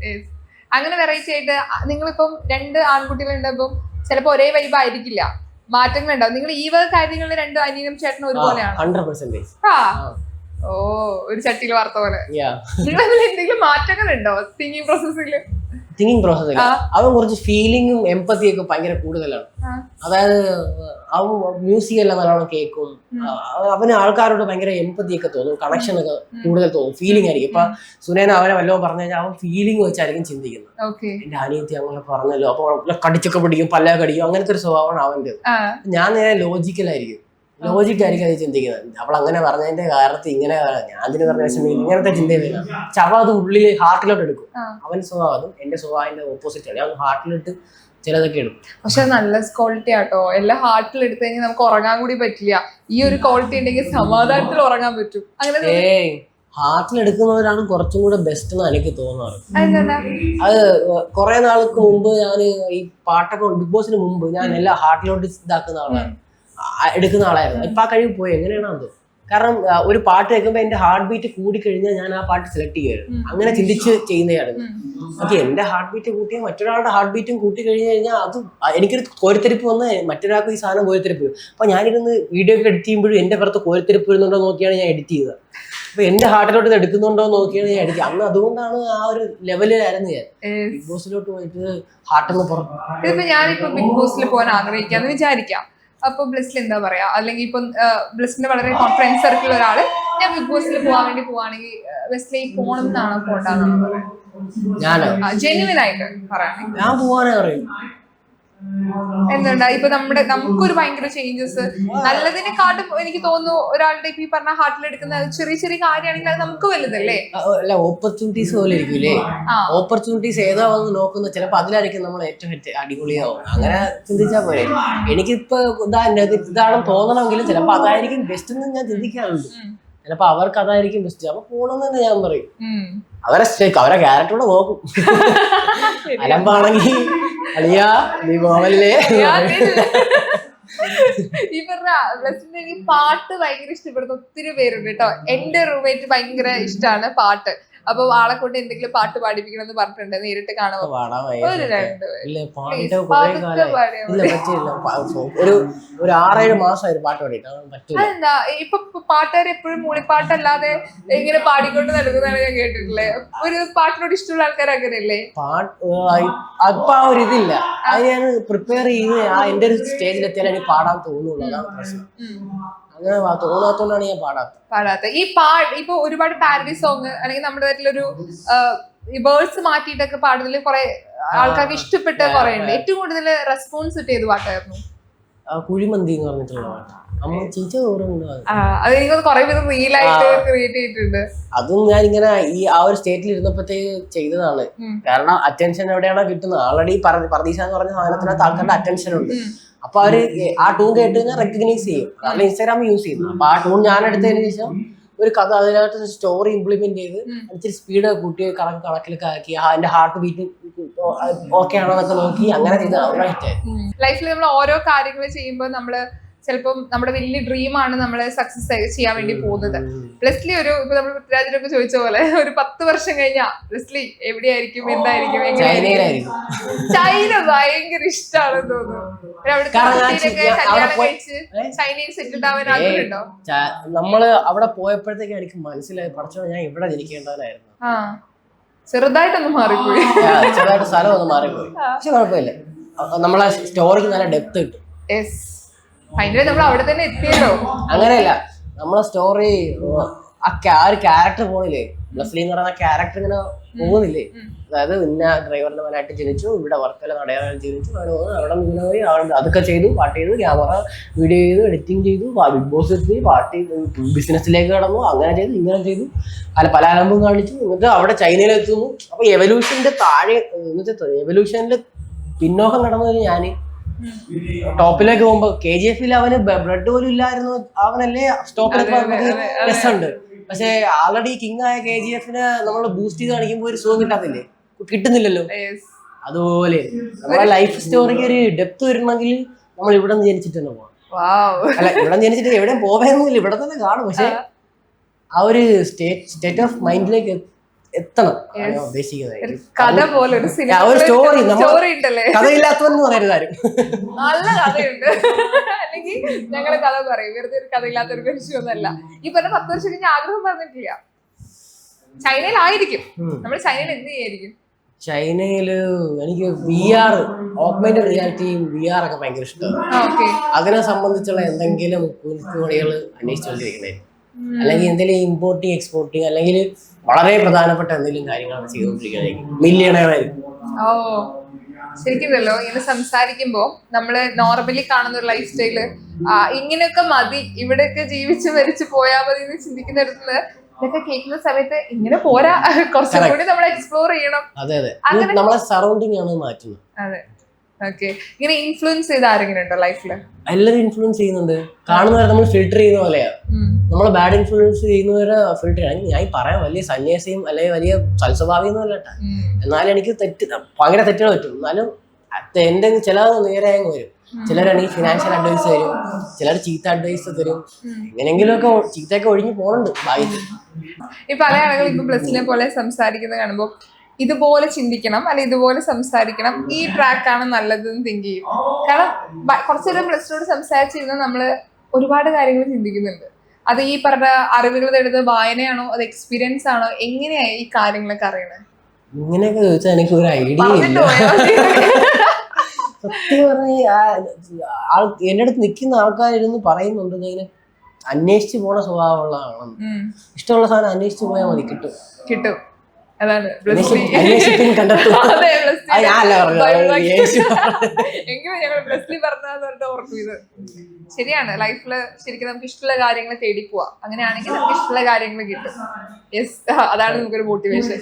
അങ്ങനെ വെറൈറ്റി ആയിട്ട് നിങ്ങളിപ്പം 2 ആൺകുട്ടികളുണ്ടാകുമ്പോൾ ചിലപ്പോ ഒരേ വൈബ് ആയിരിക്കില്ല, മാറ്റങ്ങൾ ഉണ്ടാവും. നിങ്ങൾ ഈ വക കാര്യങ്ങളിൽ 2 അനിയനും ചേട്ടനും ഒരുപോലെയാണ്? 100%. ഓ, ഒരു ചട്ടിയിൽ വാർത്ത പോലെ. നിങ്ങൾ എന്തെങ്കിലും മാറ്റങ്ങൾ ഉണ്ടോ തിങ്കിങ് പ്രോസസ്സിൽ? അവൻ കുറച്ച് ഫീലിങ്ങും എംപത്തിയും ഒക്കെ ഭയങ്കര കൂടുതലാണ്. അതായത് അവൻ മ്യൂസിക് എല്ലാം നല്ലോണം കേൾക്കും. അവന് ആൾക്കാരോട് ഭയങ്കര എംപത്തി ഒക്കെ തോന്നും, കണക്ഷൻ ഒക്കെ കൂടുതൽ തോന്നും, ഫീലിംഗ് ആയിരിക്കും. ഇപ്പൊ സുനേന അവനെ വല്ലതും പറഞ്ഞു കഴിഞ്ഞാൽ അവൻ ഫീലിംഗ് വെച്ചായിരിക്കും ചിന്തിക്കുന്നത്. എന്റെ അനിയത്തി അങ്ങനെ പറഞ്ഞല്ലോ, അപ്പൊ കടിച്ചൊക്കെ പിടിക്കും, പല്ല കടിക്കും, അങ്ങനത്തെ ഒരു സ്വഭാവമാണ് അവന്റെ. ഞാൻ നേരെ ലോജിക്കലായിരിക്കും അത് ചിന്തിക്കുന്നത്. അവൾ അങ്ങനെ പറഞ്ഞതിന്റെ കാരണത്തിൽ ഇങ്ങനെ ഞാൻ ഇതിന് പറഞ്ഞ വിഷമം ഇങ്ങനത്തെ ചിന്തയില്ല. പക്ഷെ അവ അത് ഉള്ളിൽ ഹാർട്ടിലോട്ട് എടുക്കും. അവൻ സ്വഭാവം എന്റെ സ്വഭാവത്തിന്റെ ഓപ്പോസിറ്റ് ആണ്. ഞാൻ ഹാർട്ടിലിട്ട് ചിലതൊക്കെ എടുക്കും. പക്ഷെ നല്ല ക്വാളിറ്റി ആട്ടോ. എല്ലാം ഹാർട്ടിൽ എടുത്തു കഴിഞ്ഞാൽ നമുക്ക് ഉറങ്ങാൻ കൂടി പറ്റില്ല. ഈ ഒരു ക്വാളിറ്റി ഉണ്ടെങ്കിൽ സമാധാനത്തിൽ ഉറങ്ങാൻ പറ്റും. അങ്ങനെ ഹാർട്ടിൽ എടുക്കുന്നവരാണ് കുറച്ചും കൂടെ ബെസ്റ്റ് എന്ന് എനിക്ക് തോന്നാറ്. അത് കുറെ നാൾക്ക് മുമ്പ് ഞാൻ ഈ പാട്ടൊക്കെ ബിഗ് ബോസിന് മുമ്പ് ഞാൻ എല്ലാം ഹാർട്ടിലോട്ട് എടുക്കുന്ന ആളായിരുന്നു. ഇപ്പൊ ആ കഴിവ് പോയി. എങ്ങനെയാണോ അത്? കാരണം ഒരു പാട്ട് കേൾക്കുമ്പോൾ എന്റെ ഹാർട്ട് ബീറ്റ് കൂടി കഴിഞ്ഞാൽ ഞാൻ ആ പാട്ട് സെലക്ട് ചെയ്യുമായിരുന്നു. അങ്ങനെ ചിന്തിച്ച് ചെയ്യുന്നതായിരുന്നു. ഓക്കെ, എന്റെ ഹാർട്ട് ബീറ്റ് കൂട്ടിയാൽ മറ്റൊരാളുടെ ഹാർട്ട് ബീറ്റും കൂട്ടി കഴിഞ്ഞു കഴിഞ്ഞാൽ അത് എനിക്കൊരു കോരിത്തെരിപ്പ് വന്ന് മറ്റൊരാൾക്ക് ഈ സാധനം കോരിത്തെരിപ്പ് വരും. അപ്പൊ ഞാനിരുന്ന് വീഡിയോ ഒക്കെ എഡിറ്റ് ചെയ്യുമ്പോഴും എന്റെ പുറത്ത് കോരിത്തെരിപ്പ് വരുന്നുണ്ടോ നോക്കിയാണ് ഞാൻ എഡിറ്റ് ചെയ്തത്. അപ്പൊ എന്റെ ഹാർട്ടിലോട്ട് ഇത് എടുക്കുന്നുണ്ടോ നോക്കിയാണ് ഞാൻ എഡിറ്റ്. അന്ന് അതുകൊണ്ടാണ് ആ ഒരു ലെവലിലായിരുന്നു ഞാൻ. ബിഗ് ബോസിലോട്ട് പോയിട്ട് ഹാർട്ടിന്ന് പുറത്ത്. ഇതിപ്പോ ഞാനിപ്പോ ബിഗ് ബോസിൽ പോകാൻ ആഗ്രഹിക്കാന്ന് വിചാരിക്കാം. അപ്പൊ ബ്ലിസ്സിൽ എന്താ പറയാ, അല്ലെങ്കിൽ ഇപ്പൊ ബ്ലിസ്സിന്റെ വളരെ കോൺഫിഡൻസ് സർക്കിൾ ഒരാള് ഞാൻ ബിഗ് ബോസിൽ പോകാൻ വേണ്ടി പോവാണെങ്കിൽ ബെസ്റ്റിലേക്ക് പോകണം എന്നാണ് പോകണ്ടെന്നാണ് പറയുന്നത്. ജെന്യുവൻ ആയിട്ട് പറയുകയാണെങ്കിൽ ഞാൻ പോവാനേ പറയും. എന്തുണ്ടാ ഇപ്പൊ നമുക്കൊരു ഭയങ്കര ചേഞ്ചസ് നല്ലതിനെക്കാട്ടും എനിക്ക് തോന്നുന്നു ഒരാളുടെ ഇപ്പൊ ഈ പറഞ്ഞ ഹാർട്ടിൽ എടുക്കുന്ന ചെറിയ ചെറിയ കാര്യമാണെങ്കിൽ അത് നമുക്ക് വലുതല്ലേ. അല്ല, ഓപ്പർച്യൂണിറ്റീസ് പോലെ ഇരിക്കൂലേ. ഓപ്പർച്യൂണിറ്റീസ് ഏതാവെന്ന് നോക്കുന്ന ചിലപ്പോ അതിലായിരിക്കും നമ്മൾ ഏറ്റവും അടിപൊളിയാവും. അങ്ങനെ ചിന്തിച്ചാൽ പോലെ. എനിക്കിപ്പോ ഇതാണെന്ന് തോന്നണമെങ്കിലും ചിലപ്പോ അതായിരിക്കും ബെസ്റ്റ് എന്ന് ഞാൻ ചിന്തിക്കാറുണ്ട്. ചിലപ്പോ അവർക്ക് അതായിരിക്കും ബെസ്റ്റ്. അപ്പൊ പോണെന്ന് തന്നെ ഞാൻ പറയും. അവരെ ക്യാരക്ടറോടെ നോക്കും. അലമ്പാണെങ്കിൽ അളിയാ നീ പോവല്ലേ. ഈ പറഞ്ഞ ബ്ലസ്സിന്റെ പാട്ട് ഭയങ്കര ഇഷ്ടപ്പെടുന്ന ഒത്തിരി പേരുണ്ട് കേട്ടോ. എന്റെ റൂംമേറ്റ് ഭയങ്കര ഇഷ്ടമാണ് പാട്ട്. അപ്പൊ ആളെ കൊണ്ട് എന്തെങ്കിലും പാട്ട് പാടിപ്പിക്കണം എന്ന് പറഞ്ഞിട്ടുണ്ട്. നേരിട്ട് കാണുമ്പോ ഒരു 6-7 മാസമായി പാട്ട് പാടിയിട്ട്. അതെന്താ ഇപ്പൊ പാട്ടുകാർ എപ്പോഴും മൂളിപ്പാട്ടല്ലാതെ ഇങ്ങനെ പാടിക്കൊണ്ട് നടക്കുന്നതാണ് ഞാൻ കേട്ടിട്ടില്ലേ. ഒരു പാട്ടിനോട് ഇഷ്ടമുള്ള ആൾക്കാർ അങ്ങനെയല്ലേ? അപ്പൊ ആ ഒരു ഇതില്ല. അത് ഞാൻ പ്രിപ്പയർ ചെയ്ത് എന്റെ ഒരു സ്റ്റേജിലെത്തിയാൽ എനിക്ക് പാടാൻ തോന്നുള്ളൂ. അതാണ് പ്രശ്നം. അങ്ങനെ തോന്നാത്തോണ്ടാണ് ഞാൻ പാടാത്ത. ഇപ്പൊ ഒരുപാട് പാരഡി സോങ് അല്ലെങ്കിൽ നമ്മുടെ നാട്ടിലൊരു വേർഡ്സ് മാറ്റിയിട്ടൊക്കെ പാടുന്നതിൽ കുറെ ആൾക്കാർക്ക് ഇഷ്ടപ്പെട്ട കുറെ ഉണ്ട്. ഏറ്റവും കൂടുതൽ റെസ്പോൺസ് കിട്ടിയത് പാട്ടായിരുന്നു? കുഴിമന്തി എന്ന് പറഞ്ഞിട്ടുള്ള പാട്ട്. അമ്മ ചീച്ച ഓർമ്മ. അത് എനിക്കൊന്ന് കുറെ പേര് റീലായിട്ട് ക്രിയേറ്റ് ചെയ്തിട്ടുണ്ട്. അതും ഞാൻ ഇങ്ങനെ ആ ഒരു സ്റ്റേറ്റിൽ ഇരുന്നപ്പോഴത്തേക്ക് ചെയ്തതാണ്. കാരണം അറ്റൻഷൻ എവിടെയാണോ കിട്ടുന്നത്, ആൾറെഡി പ്രതീക്ഷ എന്ന് പറഞ്ഞ സാധനത്തിനകത്ത് ആൾക്കാരുടെ അറ്റൻഷൻ ഉണ്ട്. അപ്പൊ അവര് ആ ടൂൺ കേട്ട് കഴിഞ്ഞാൽ റെക്കഗ്നൈസ് ചെയ്യും. കാരണം ഇൻസ്റ്റാഗ്രാം യൂസ് ചെയ്യുന്നു. അപ്പൊ ആ ടൂൺ ഞാൻ എടുത്തതിന് ശേഷം ഒരു കഥ അതിനകത്ത് സ്റ്റോറി ഇംപ്ലിമെന്റ് ചെയ്ത് ഇച്ചിരി സ്പീഡ് കൂട്ടി കണക്കിലൊക്കെ ആക്കി അതിന്റെ ഹാർട്ട് ബീറ്റ് ഓക്കെ ആണോ എന്നൊക്കെ നോക്കി അങ്ങനെ ചെയ്ത ലൈഫിൽ നമ്മൾ ഓരോ കാര്യങ്ങൾ ചെയ്യുമ്പോൾ നമ്മള് ചിലപ്പം നമ്മുടെ വലിയ ഡ്രീമാണ് നമ്മള് സക്സസ് ചെയ്യാൻ വേണ്ടി പോകുന്നത്. ലെസ്ലി ഒരു ഇപ്പൊ നമ്മൾ പൃഥ്വിരാജിനൊക്കെ ചോദിച്ച പോലെ ഒരു 10 വർഷം കഴിഞ്ഞാ ലെസ്ലി എവിടെയായിരിക്കും, എന്തായിരിക്കും, എങ്ങനെയായിരിക്കും? ചൈന ഭയങ്കര ഇഷ്ടമാണെന്ന് തോന്നുന്നു. കല്യാണം കഴിച്ച് ചൈനയിൽ സെറ്റിൽഡ് ആവാൻ ആഗ്രഹമുണ്ടോ? നമ്മള് അവിടെ പോയപ്പോഴത്തേക്ക് എനിക്ക് മനസ്സിലായി പഠിച്ചോ ഞാൻ ഇവിടെ ജനിക്കേണ്ടവനായിരുന്നു. ചെറുതായിട്ടൊന്ന് മാറിപ്പോയി, ചെറുതായിട്ട് സ്ഥലം ഒന്ന് മാറിപ്പോയി. പക്ഷെ കുഴപ്പമില്ല, നമ്മളെ സ്റ്റോറിക്ക് നല്ല ഡെപ്ത് കിട്ടും. ഫൈനലി നമ്മൾ അവിടെ തന്നെ എത്തിയല്ലോ. അങ്ങനെയല്ല, നമ്മളെ സ്റ്റോറി ആ ഒരു ക്യാരക്ടർ പോണില്ലേ, ബ്ലസ്ലി എന്ന് പറയുന്ന ക്യാരക്ടർ ഇങ്ങനെ പോകുന്നില്ലേ. അതായത് ഇന്ന ഡ്രൈവറിന്റെ മനായിട്ട് ജനിച്ചു, ഇവിടെ വർക്കെല്ലാം നടയാൻ ജനിച്ചു, അവിടെ ഇങ്ങനെ പോയി അതൊക്കെ ചെയ്തു, പാട്ട് ചെയ്തു, ക്യാമറ വീഡിയോ ചെയ്തു, എഡിറ്റിംഗ് ചെയ്തു, ബിഗ് ബോസ് എത്തി, പാട്ട് ബിസിനസ്സിലേക്ക് കടന്നു, അങ്ങനെ ചെയ്തു, ഇങ്ങനെ ചെയ്തു, പല ആരംഭം കാണിച്ചു. എന്നിട്ട് അവിടെ ചൈനയിലെത്തുന്നു. അപ്പൊ എവല്യൂഷന്റെ താഴെ എവല്യൂഷനിൽ പിന്നോക്കം കടന്നു ഞാൻ ടോപ്പിലേക്ക് പോകുമ്പോ KGF അവന് ബ്ലഡ് പോലും ഇല്ലായിരുന്നു, അവനല്ലേ സ്റ്റോപ്പിലേക്ക് രസമുണ്ട്. പക്ഷെ ആൾറെഡി കിങ് ആയ KGF നമ്മൾ ബൂസ്റ്റ് ചെയ്ത് കാണിക്കുമ്പോ ഒരു സുഖം കിട്ടുന്നില്ലല്ലോ. അതുപോലെ നമ്മുടെ ലൈഫ് സ്റ്റോറിക്ക് ഒരു ഡെപ്ത് വരണമെങ്കിൽ നമ്മൾ ഇവിടെ നിന്ന് ജനിച്ചിട്ട് തന്നെ പോകാം. അല്ല, ഇവിടെ ജനിച്ചിട്ട് എവിടെയും പോകാനൊന്നുമില്ല, ഇവിടെ തന്നെ കാണും. പക്ഷെ ആ ഒരു സ്റ്റേറ്റ് ഓഫ് മൈൻഡിലേക്ക് എത്തണം ഉദ്ദേശിക്കുന്നത്. കഥ പോലെ ഒരു സ്റ്റോറി ഉണ്ടല്ലേ, കഥയില്ലാത്തവെന്ന് പറയരുതാരും. നല്ല കഥയുണ്ട്. അല്ലെങ്കിൽ ഞങ്ങള് കഥ പറയും, വെറുതെ ഒരു കഥയില്ലാത്തൊരു മനുഷ്യൊന്നല്ല. ഈ പറഞ്ഞ 10 വർഷം കഴിഞ്ഞ ആഗ്രഹം പറഞ്ഞിട്ടില്ല. ചൈനയിലായിരിക്കും നമ്മൾ. ചൈനയിൽ എന്ത് ചെയ്യായിരിക്കും? ചൈനയില് എനിക്ക് VR ഓഗ്മെന്റഡ് റിയാലിറ്റിയും VR ഒക്കെ ഭയങ്കര ഇഷ്ടമാണ്. അതിനെ സംബന്ധിച്ചുള്ള എന്തെങ്കിലും കുറിപ്പുകൾ അന്വേഷിച്ചുകൊണ്ടിരിക്കണേ, അല്ലെങ്കിൽ എന്തെങ്കിലും ഇമ്പോർട്ടിങ് എക്സ്പോർട്ടിങ്, അല്ലെങ്കിൽ വളരെ പ്രധാനപ്പെട്ട എന്തെങ്കിലും കാര്യങ്ങളാണ് ചെയ്തുകൊണ്ടിരിക്കുകയായിരിക്കും. മില്യണയറായിരിക്കും. ശരിക്കുമല്ലോ ഇങ്ങനെ സംസാരിക്കുമ്പോ നമ്മള് നോർമലി കാണുന്ന ഒരു ലൈഫ് സ്റ്റൈല് ഇങ്ങനെയൊക്കെ മതി, ഇവിടെയൊക്കെ ജീവിച്ച് മരിച്ചു പോയാൽ മതി എന്ന് ചിന്തിക്കുന്നിടത്ത് ഇതൊക്കെ കേൾക്കുന്ന സമയത്ത് ഇങ്ങനെ പോരാ, കുറച്ചും കൂടി നമ്മൾ എക്സ്പ്ലോർ ചെയ്യണം. അതെ അതെ, നമ്മളെ സറൗണ്ടിങ് ആണ് മാറ്റുന്നത്. അതെ, ഓക്കെ. ഇങ്ങനെ ഇൻഫ്ലുവൻസ് ചെയ്ത ആരെങ്കിലും ഉണ്ടോ ലൈഫില്? എല്ലാവരും ഇൻഫ്ലുവൻസ് ചെയ്യുന്നുണ്ട്. കാണുന്നവരെ നമ്മൾ ഫിൽട്ടർ ചെയ്യുന്ന പോലെയാ. നമ്മളെ ബാഡ് ഇൻഫ്ലുവൻസ് ചെയ്യുന്നവരെ ഫിൽട്ടർ ചെയ്യണം. ഞാൻ പറയാം വലിയ സന്യാസിയും അല്ലെങ്കിൽ വലിയ സൽസ്വഭാവിയൊന്നും അല്ലട്ടാ. എന്നാലും എനിക്ക് ഭയങ്കര തെറ്റുകൾ പറ്റും. എന്നാലും എന്റെ ചില നേരെ അങ്ങ് വരും. ചിലരാണെങ്കിൽ ഫിനാൻഷ്യൽ അഡ്വൈസ് തരും, ചിലർ ചീത്ത അഡ്വൈസ് തരും. എങ്ങനെയെങ്കിലും ഒക്കെ ചീത്തയൊക്കെ ഒഴിഞ്ഞു പോകുന്നുണ്ട് ഭാഗ്യത്തിൽ. ഈ പല ആളുകൾ ഇപ്പൊ പ്ലസിനെ പോലെ സംസാരിക്കുന്നത് കാണുമ്പോൾ ഇതുപോലെ ചിന്തിക്കണം, അല്ലെ ഇതുപോലെ സംസാരിക്കണം, ഈ ട്രാക്കാണ് നല്ലതെന്ന് തിങ്ക് ചെയ്യും. കാരണം കുറച്ചേരം പ്ലസിനോട് സംസാരിച്ചിരുന്ന നമ്മള് ഒരുപാട് കാര്യങ്ങൾ ചിന്തിക്കുന്നുണ്ട്. അത് ഈ പറഞ്ഞ അറിവുകൾ നേടുന്നത് വായനയാണോ, അത് എക്സ്പീരിയൻസ് ആണോ, എങ്ങനെയാ ഈ കാര്യങ്ങളൊക്കെ അറിയണത്? ഇങ്ങനെയൊക്കെ ചോദിച്ചാൽ എനിക്ക് ഒരു ഐഡിയ ഇല്ല. സത്യം പറഞ്ഞ എന്റെ അടുത്ത് നിൽക്കുന്ന ആൾക്കാരിരുന്ന് പറയുന്നുണ്ട് ഇങ്ങനെ അന്വേഷിച്ചു പോണ സ്വഭാവമുള്ള ആളാണ്. ഇഷ്ടമുള്ള സാധനം അന്വേഷിച്ചു പോയാൽ മതി, കിട്ടും. അതാണ് എങ്കിലും ഞങ്ങൾ ബ്ലസ്ലി പറഞ്ഞാൽ ഓർക്കും. ഇത് ശരിയാണ്. ലൈഫില് ശരിക്കും നമുക്ക് ഇഷ്ടമുള്ള കാര്യങ്ങൾ തേടി പോവാ. അങ്ങനെയാണെങ്കിൽ നമുക്ക് ഇഷ്ടമുള്ള കാര്യങ്ങൾ കിട്ടും. യെസ്, അതാണ് നമുക്കൊരു മോട്ടിവേഷൻ.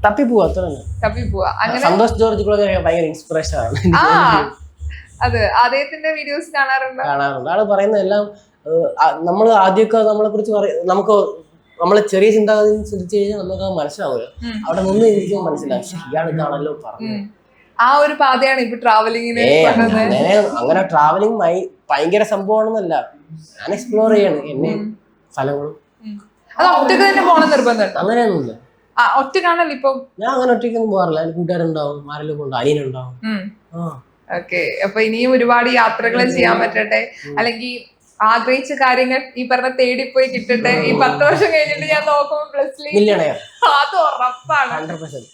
തപ്പിപ്പോവാ. അങ്ങനെ സന്തോഷ് ജോർജ് ഭയങ്കര ഇൻസ്പിറേഷൻ ആണ്. അത് അദ്ദേഹത്തിന്റെ വീഡിയോസ് കാണാറുണ്ട്. ആള് പറയുന്ന എല്ലാം നമ്മൾ ആദ്യമൊക്കെ നമ്മളെ കുറിച്ച് നമുക്ക് നമ്മളെ ചെറിയ ചിന്താഗതി ചിന്തിച്ചു കഴിഞ്ഞാൽ നമുക്ക് മനസ്സിലാവില്ല. അവിടെ നിന്ന് ഇരിക്കുമ്പോൾ മനസ്സിലാവും ഇയാൾ ഇതാണല്ലോ പറഞ്ഞു. ആ ഒരു പാതയാണ് ഇപ്പൊ ട്രാവലിങ്ങിന്. അങ്ങനെ ട്രാവലിംഗ് ഭയങ്കര സംഭവമാണെന്നല്ല, ഞാൻ എക്സ്പ്ലോർ ചെയ്യാണ് എന്നെ സ്ഥലങ്ങളും. അത് ഒറ്റക്ക് തന്നെ പോകണം നിർബന്ധം? അങ്ങനെയൊന്നുമില്ല. ഒറ്റക്കാണല്ലോ ഇപ്പൊ. ഞാൻ അങ്ങനെ ഒറ്റയ്ക്കൊന്നും പോകാറില്ല. അതിന് കൂട്ടുകാരുണ്ടാവും, ആരെങ്കിലും ഉണ്ട്, അനിയനുണ്ടാവും. ഓക്കെ, അപ്പൊ ഇനിയും ഒരുപാട് യാത്രകൾ ചെയ്യാൻ പറ്റട്ടെ, അല്ലെങ്കിൽ ആഗ്രഹിച്ച കാര്യങ്ങൾ ഈ പറഞ്ഞ തേടിപ്പോയി കിട്ടട്ടെ. ഈ 10 വർഷം കഴിഞ്ഞിട്ട് ഞാൻ നോക്കുമ്പോ പ്ലസ്ലി അത് ഉറപ്പാണ്.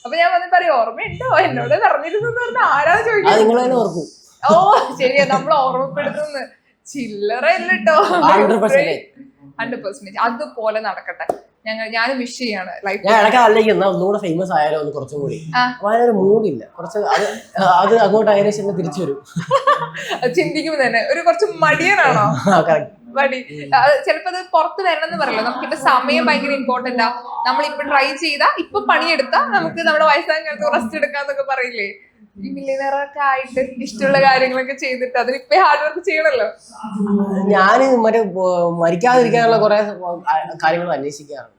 അപ്പൊ ഞാൻ വന്ന് പറയും ഓർമ്മയുണ്ടോ എന്നോട് പറഞ്ഞിരുന്നു പറഞ്ഞ ആരാ ചോദിക്കും. ഓ ശരിയാ, നമ്മൾ ഓർമ്മപ്പെടുത്തുന്നു. ചില്ലറ അല്ലട്ടോ, 100%. അതുപോലെ നടക്കട്ടെ. ഞാനും വിഷ് ചെയ്യാണ് ലൈഫ്. ഞാൻ ഇടയ്ക്ക് അല്ലെങ്കിൽ എന്നാ ഒന്നുകൂടെ ഫേമസ് ആയാലോ ഒന്ന് കുറച്ചും കൂടി. അപ്പൊ അതിനൊരു മൂഡില്ല, കുറച്ച് അത് അങ്ങോട്ട് ഏകദേശം തിരിച്ചു വരും. ചിന്തിക്കുമ്പോ തന്നെ ഒരു കുറച്ച് മടിയനാണോ? മടി. ചിലപ്പോ അത് പുറത്ത് വരണം എന്ന് പറയല്ലോ. നമുക്കിപ്പോ സമയം ഭയങ്കര ഇമ്പോർട്ടന്റ് ആ. നമ്മളിപ്പൊ ട്രൈ ചെയ്താ ഇപ്പൊ പണിയെടുത്താ നമുക്ക് നമ്മുടെ വയസ്സായ കാലത്ത് റെസ്റ്റ് എടുക്കാന്നൊക്കെ പറയില്ലേ. ഈ മില്ലിയനറൊക്കെ ആയിട്ട് ഇഷ്ടമുള്ള കാര്യങ്ങളൊക്കെ ചെയ്തിട്ട് അതിനിപ്പോ ഹാർഡ് വർക്ക് ചെയ്യണല്ലോ. ഞാൻ മറ്റേ മരിക്കാതിരിക്കാനുള്ള കുറെ കാര്യങ്ങൾ അന്വേഷിക്കാറുണ്ട്.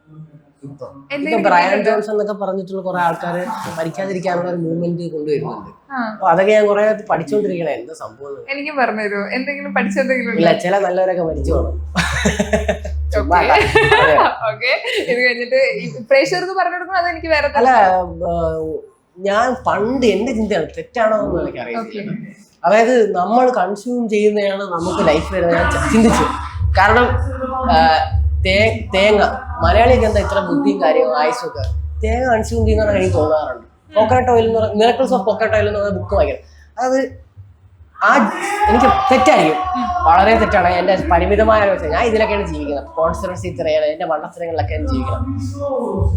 ഇപ്പൊ ബ്രയൻ ജോൺസൺ എന്നൊക്കെ പറഞ്ഞിട്ടുള്ള കുറെ ആൾക്കാര് മരിക്കാതിരിക്കാനുള്ള ഒരു മൂവ്മെന്റ് കൊണ്ടുവരുന്നുണ്ട്. അപ്പൊ അതൊക്കെ ഞാൻ കുറെ പഠിച്ചോണ്ടിരിക്കണേ, എന്താ സംഭവം എനിക്ക് പറഞ്ഞുതരൂ. എന്തെങ്കിലും പഠിച്ചെന്തെങ്കിലും ഇല്ല, ചില നല്ലവരൊക്കെ മരിച്ചു പോകണം. ഓക്കെ, ഇത് കഴിഞ്ഞിട്ട് പ്രേക്ഷകർക്ക് പറഞ്ഞു കൊടുക്കണം. അതെനിക്ക് വേറെ അല്ല, ഞാൻ പണ്ട് എന്റെ ചിന്തയാണ്, തെറ്റാണോ എന്ന് എനിക്ക് അറിയില്ല. അതായത് നമ്മൾ കൺസ്യൂം ചെയ്യുന്നതാണ് നമുക്ക് ലൈഫ് വരുന്നത് ഞാൻ ചിന്തിച്ചു. കാരണം തേങ്ങ, മലയാളിക്ക് എന്താ ഇത്ര ബുദ്ധിയും കാര്യവും ആയുസൊക്കെ, തേങ്ങ കൺസ്യൂം ചെയ്യുന്നതാണ് എനിക്ക് തോന്നാറുണ്ട്. കോക്കനട്ട് ഓയിൽ എന്ന് പറയുന്നത്, മിറക്കിൾസ് ഓഫ് കോക്കനട്ട് ഓയിൽ എന്ന് പറയുന്ന ബുക്ക് വായിക്കണം. അതായത് എനിക്ക് തെറ്റായിരിക്കും, വളരെ തെറ്റാണ്. എന്റെ പരിമിതമായ ആലോചന. ഞാൻ ഇതിലൊക്കെയാണ് ജീവിക്കുന്നത്, കോൺസ്പിറസി തിരയാണ്, എന്റെ മണ്ടത്തരങ്ങളിലൊക്കെയാണ് ജീവിക്കണം.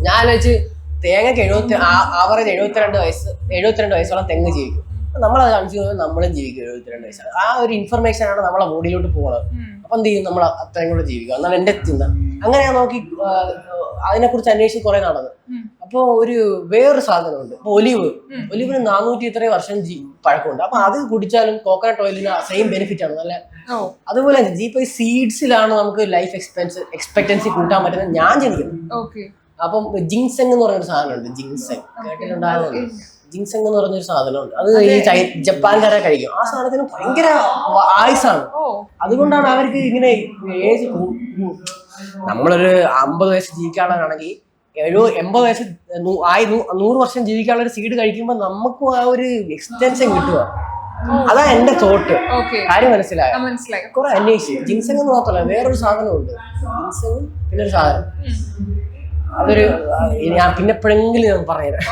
ഞാൻ ആലോചിച്ച് തേങ്ങക്ക് ആവറേജ് 72 വയസ്സോളം തെങ്ങ് ജീവിക്കും. നമ്മളത് കൺസ്യൂം ചെയ്യുമ്പോൾ നമ്മളും ജീവിക്കും 72 വയസ്സാണ്. ആ ഒരു ഇൻഫർമേഷൻ ആണ് നമ്മളെ ബോഡിയിലോട്ട് പോകുന്നത്. അപ്പൊ എന്ത് ചെയ്യും, നമ്മൾ അത്രയും കൂടെ ജീവിക്കുക എന്നാണ് എന്റെ ചിന്ത. അങ്ങനെ ഞാൻ നോക്കി അതിനെക്കുറിച്ച് അന്വേഷിച്ച് കുറെ നടന്നു. അപ്പൊ വേറൊരു സാധനമുണ്ട്, ഇപ്പൊ ഒലിവിന് 400 ഇത്രയും വർഷം പഴക്കമുണ്ട്. അപ്പൊ അത് കുടിച്ചാലും കോക്കനട്ട് ഓയിലിന് സെയിം ബെനിഫിറ്റ് ആണ് നല്ല. അതുപോലെ ഇപ്പൊ സീഡ്സിലാണ് നമുക്ക് ലൈഫ് എക്സ്പെക്ടൻസി കൂട്ടാൻ പറ്റുന്നത് ഞാൻ ചിന്തിക്കുന്നു. അപ്പം ജിങ്സെങ് എന്ന് പറഞ്ഞൊരു സാധനമുണ്ട്, ജിങ്സെങ് കേട്ടിട്ടുണ്ടാകുന്നു. ജിങ്സെങ് എന്ന് പറഞ്ഞൊരു സാധനമുണ്ട്, അത് ഈ ജപ്പാൻകാരെ കഴിക്കും. ആ സാധനത്തിന് ഭയങ്കര ആയുസാണ്. അതുകൊണ്ടാണ് അവർക്ക് ഇങ്ങനെ ഏജ്. നമ്മളൊരു 50 വയസ്സ് ജീവിക്കാനുള്ളതാണെങ്കിൽ 80 വയസ്സ് 100 വർഷം ജീവിക്കാനുള്ള ഒരു സീഡ് കഴിക്കുമ്പോൾ നമുക്കും ആ ഒരു എക്സ്റ്റൻഷൻ കിട്ടുക. അതാ എന്റെ തോട്ട്. കാര്യം മനസ്സിലായി. കുറെ അന്വേഷിച്ചു. ജിൻസെങ് എന്ന് മാത്രമല്ല, വേറൊരു സാധനമുണ്ട്, ജിൻസെങ് പിന്നെ ഒരു സാധനം. അതൊരു ഞാൻ പിന്നെ എപ്പോഴെങ്കിലും ഞാൻ പറഞ്ഞുതരാം.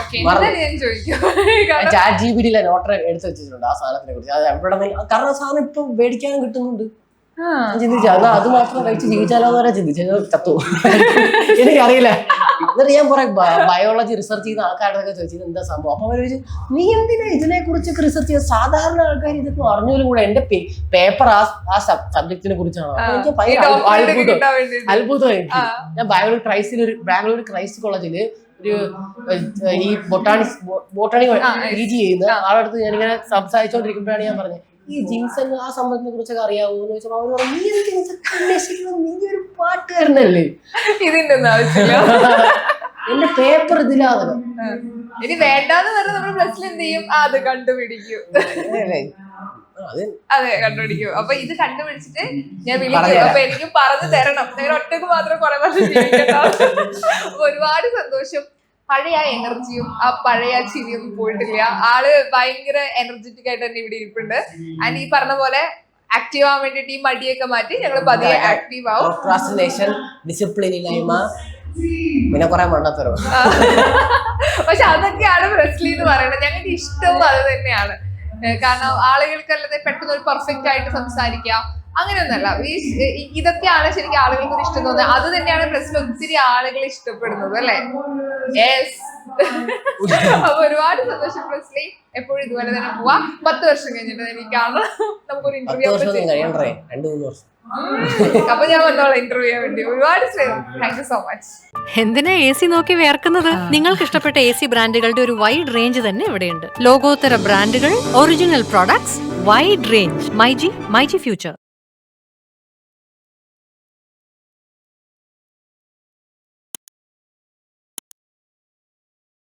ചാറ്റ് ജിപിടിയിലെ നോട്ട് എടുത്ത് വെച്ചിട്ടുണ്ട് ആ സാധനത്തിനെ കുറിച്ച്. അത് എവിടെ, കാരണം സാധനം ഇപ്പൊ മേടിക്കാനും കിട്ടുന്നുണ്ട്. ഞാൻ ചിന്തിച്ചു അത് മാത്രം കഴിച്ച് ജീവിച്ചാലോ എന്ന് വരെ ചിന്തിച്ചു. ചത്തു എനിക്കറിയില്ല. എന്നിട്ട് ഞാൻ കുറെ ബയോളജി റിസർച്ച് ചെയ്ത ആൾക്കാരൊക്കെ ചോദിച്ചത് എന്താ സംഭവം. അപ്പൊ അവർ ചോദിച്ചു, നീ എന്തിനാ ഇതിനെ കുറിച്ചൊക്കെ റിസർച്ച് ചെയ്ത? സാധാരണ ആൾക്കാർ ഇതൊക്കെ അറിഞ്ഞോലും കൂടെ. എന്റെ പേപ്പർ ആ സബ്ജക്റ്റിനെ കുറിച്ചാണ്. എനിക്ക് ഭയങ്കര അത്ഭുതമായി. ഞാൻ ബാംഗ്ലൂർ ക്രൈസ്റ്റ് കോളേജില് ഈ ബോട്ടാണി PG ചെയ്യുന്ന ആളടുത്ത് ഞാനിങ്ങനെ സംസാരിച്ചോണ്ടിരിക്കുമ്പോഴാണ് ഞാൻ പറഞ്ഞത്, ഈ ജിൻസെങ് ആ സംഭവത്തിനെ കുറിച്ചൊക്കെ അറിയാവോ എന്ന് ചോദിച്ചപ്പോ അവര് പറഞ്ഞു, നീ എന്തൊക്കെ അന്വേഷിക്കണം, നീ ഒരു പാട്ടുകാരനല്ലേ, ഇതിന്റെ ആവശ്യമില്ല, എന്റെ പേപ്പർ ഇതിലാതെ. ഇനി വേണ്ടാന്ന് പറഞ്ഞ നമ്മൾ പ്ലസിൽ എന്ത് ചെയ്യും, അത് കണ്ടുപിടിക്കും. അതെ, കണ്ടുപിടിക്കും. അപ്പൊ ഇത് കണ്ടുപിടിച്ചിട്ട് ഞാൻ വിളിക്കും. അപ്പൊ എനിക്ക് പറഞ്ഞു തരണം. നിങ്ങൾ ഒറ്റക്ക് മാത്രം കുറെ വർഷം ജീവിക്കട്ടോ. ഒരുപാട് സന്തോഷം. പഴയ ആ എനർജിയും ആ പഴയ ചിരിയൊന്നും പോയിട്ടില്ല. ആള് ഭയങ്കര എനർജറ്റിക് ആയിട്ട് തന്നെ ഇവിടെ ഇരിപ്പുണ്ട്. ആൻഡ് ഈ പറഞ്ഞ പോലെ ആക്റ്റീവ് ആവാൻ വേണ്ടിട്ട് ഈ മടിയൊക്കെ മാറ്റി ഞങ്ങൾ പതിയെ ആക്റ്റീവ് ആവും. ഡിസിപ്ലിൻ ഇല്ലായ്മ, പിന്നെ കുറെ മണ്ടത്തരം. പക്ഷെ അതൊക്കെയാണ് റെസ്ലി എന്ന് പറയുന്നത്. ഞങ്ങൾക്ക് ഇഷ്ടവും അത് തന്നെയാണ്. കാരണം ആളുകൾക്കല്ലാതെ പെട്ടെന്ന് ഒരു പെർഫെക്റ്റ് ആയിട്ട് സംസാരിക്കാം അങ്ങനെയൊന്നല്ല. ഇതൊക്കെയാണ് ശരിക്കും ആളുകൾക്ക് ഒരു ഇഷ്ടം തോന്നുന്നത്. അത് തന്നെയാണ് പ്രശ്നം, ഒത്തിരി ആളുകൾ ഇഷ്ടപ്പെടുന്നത് അല്ലേ. അപ്പൊ ഒരുപാട് സന്തോഷം പ്രസ്ലി. എപ്പോഴും ഇതുപോലെ തന്നെ പോവാ. 10 വർഷം കഴിഞ്ഞിട്ട് എനിക്ക് കാണാം, നമുക്കൊരു ഇന്റർവ്യൂ. അപ്പൊ ഞാൻ വന്നോളാം ഇന്റർവ്യൂ ചെയ്യാൻ വേണ്ടി. ഒരുപാട് താങ്ക് യു സോ മച്ച്. എന്തിനാ AC നോക്കി വേർക്കുന്നത്? നിങ്ങൾക്ക് ഇഷ്ടപ്പെട്ട AC ബ്രാൻഡുകളുടെ ഒരു വൈഡ് റേഞ്ച് തന്നെ ഇവിടെയുണ്ട്. ലോകോത്തര ബ്രാൻഡുകൾ, original products, wide range. MyG future.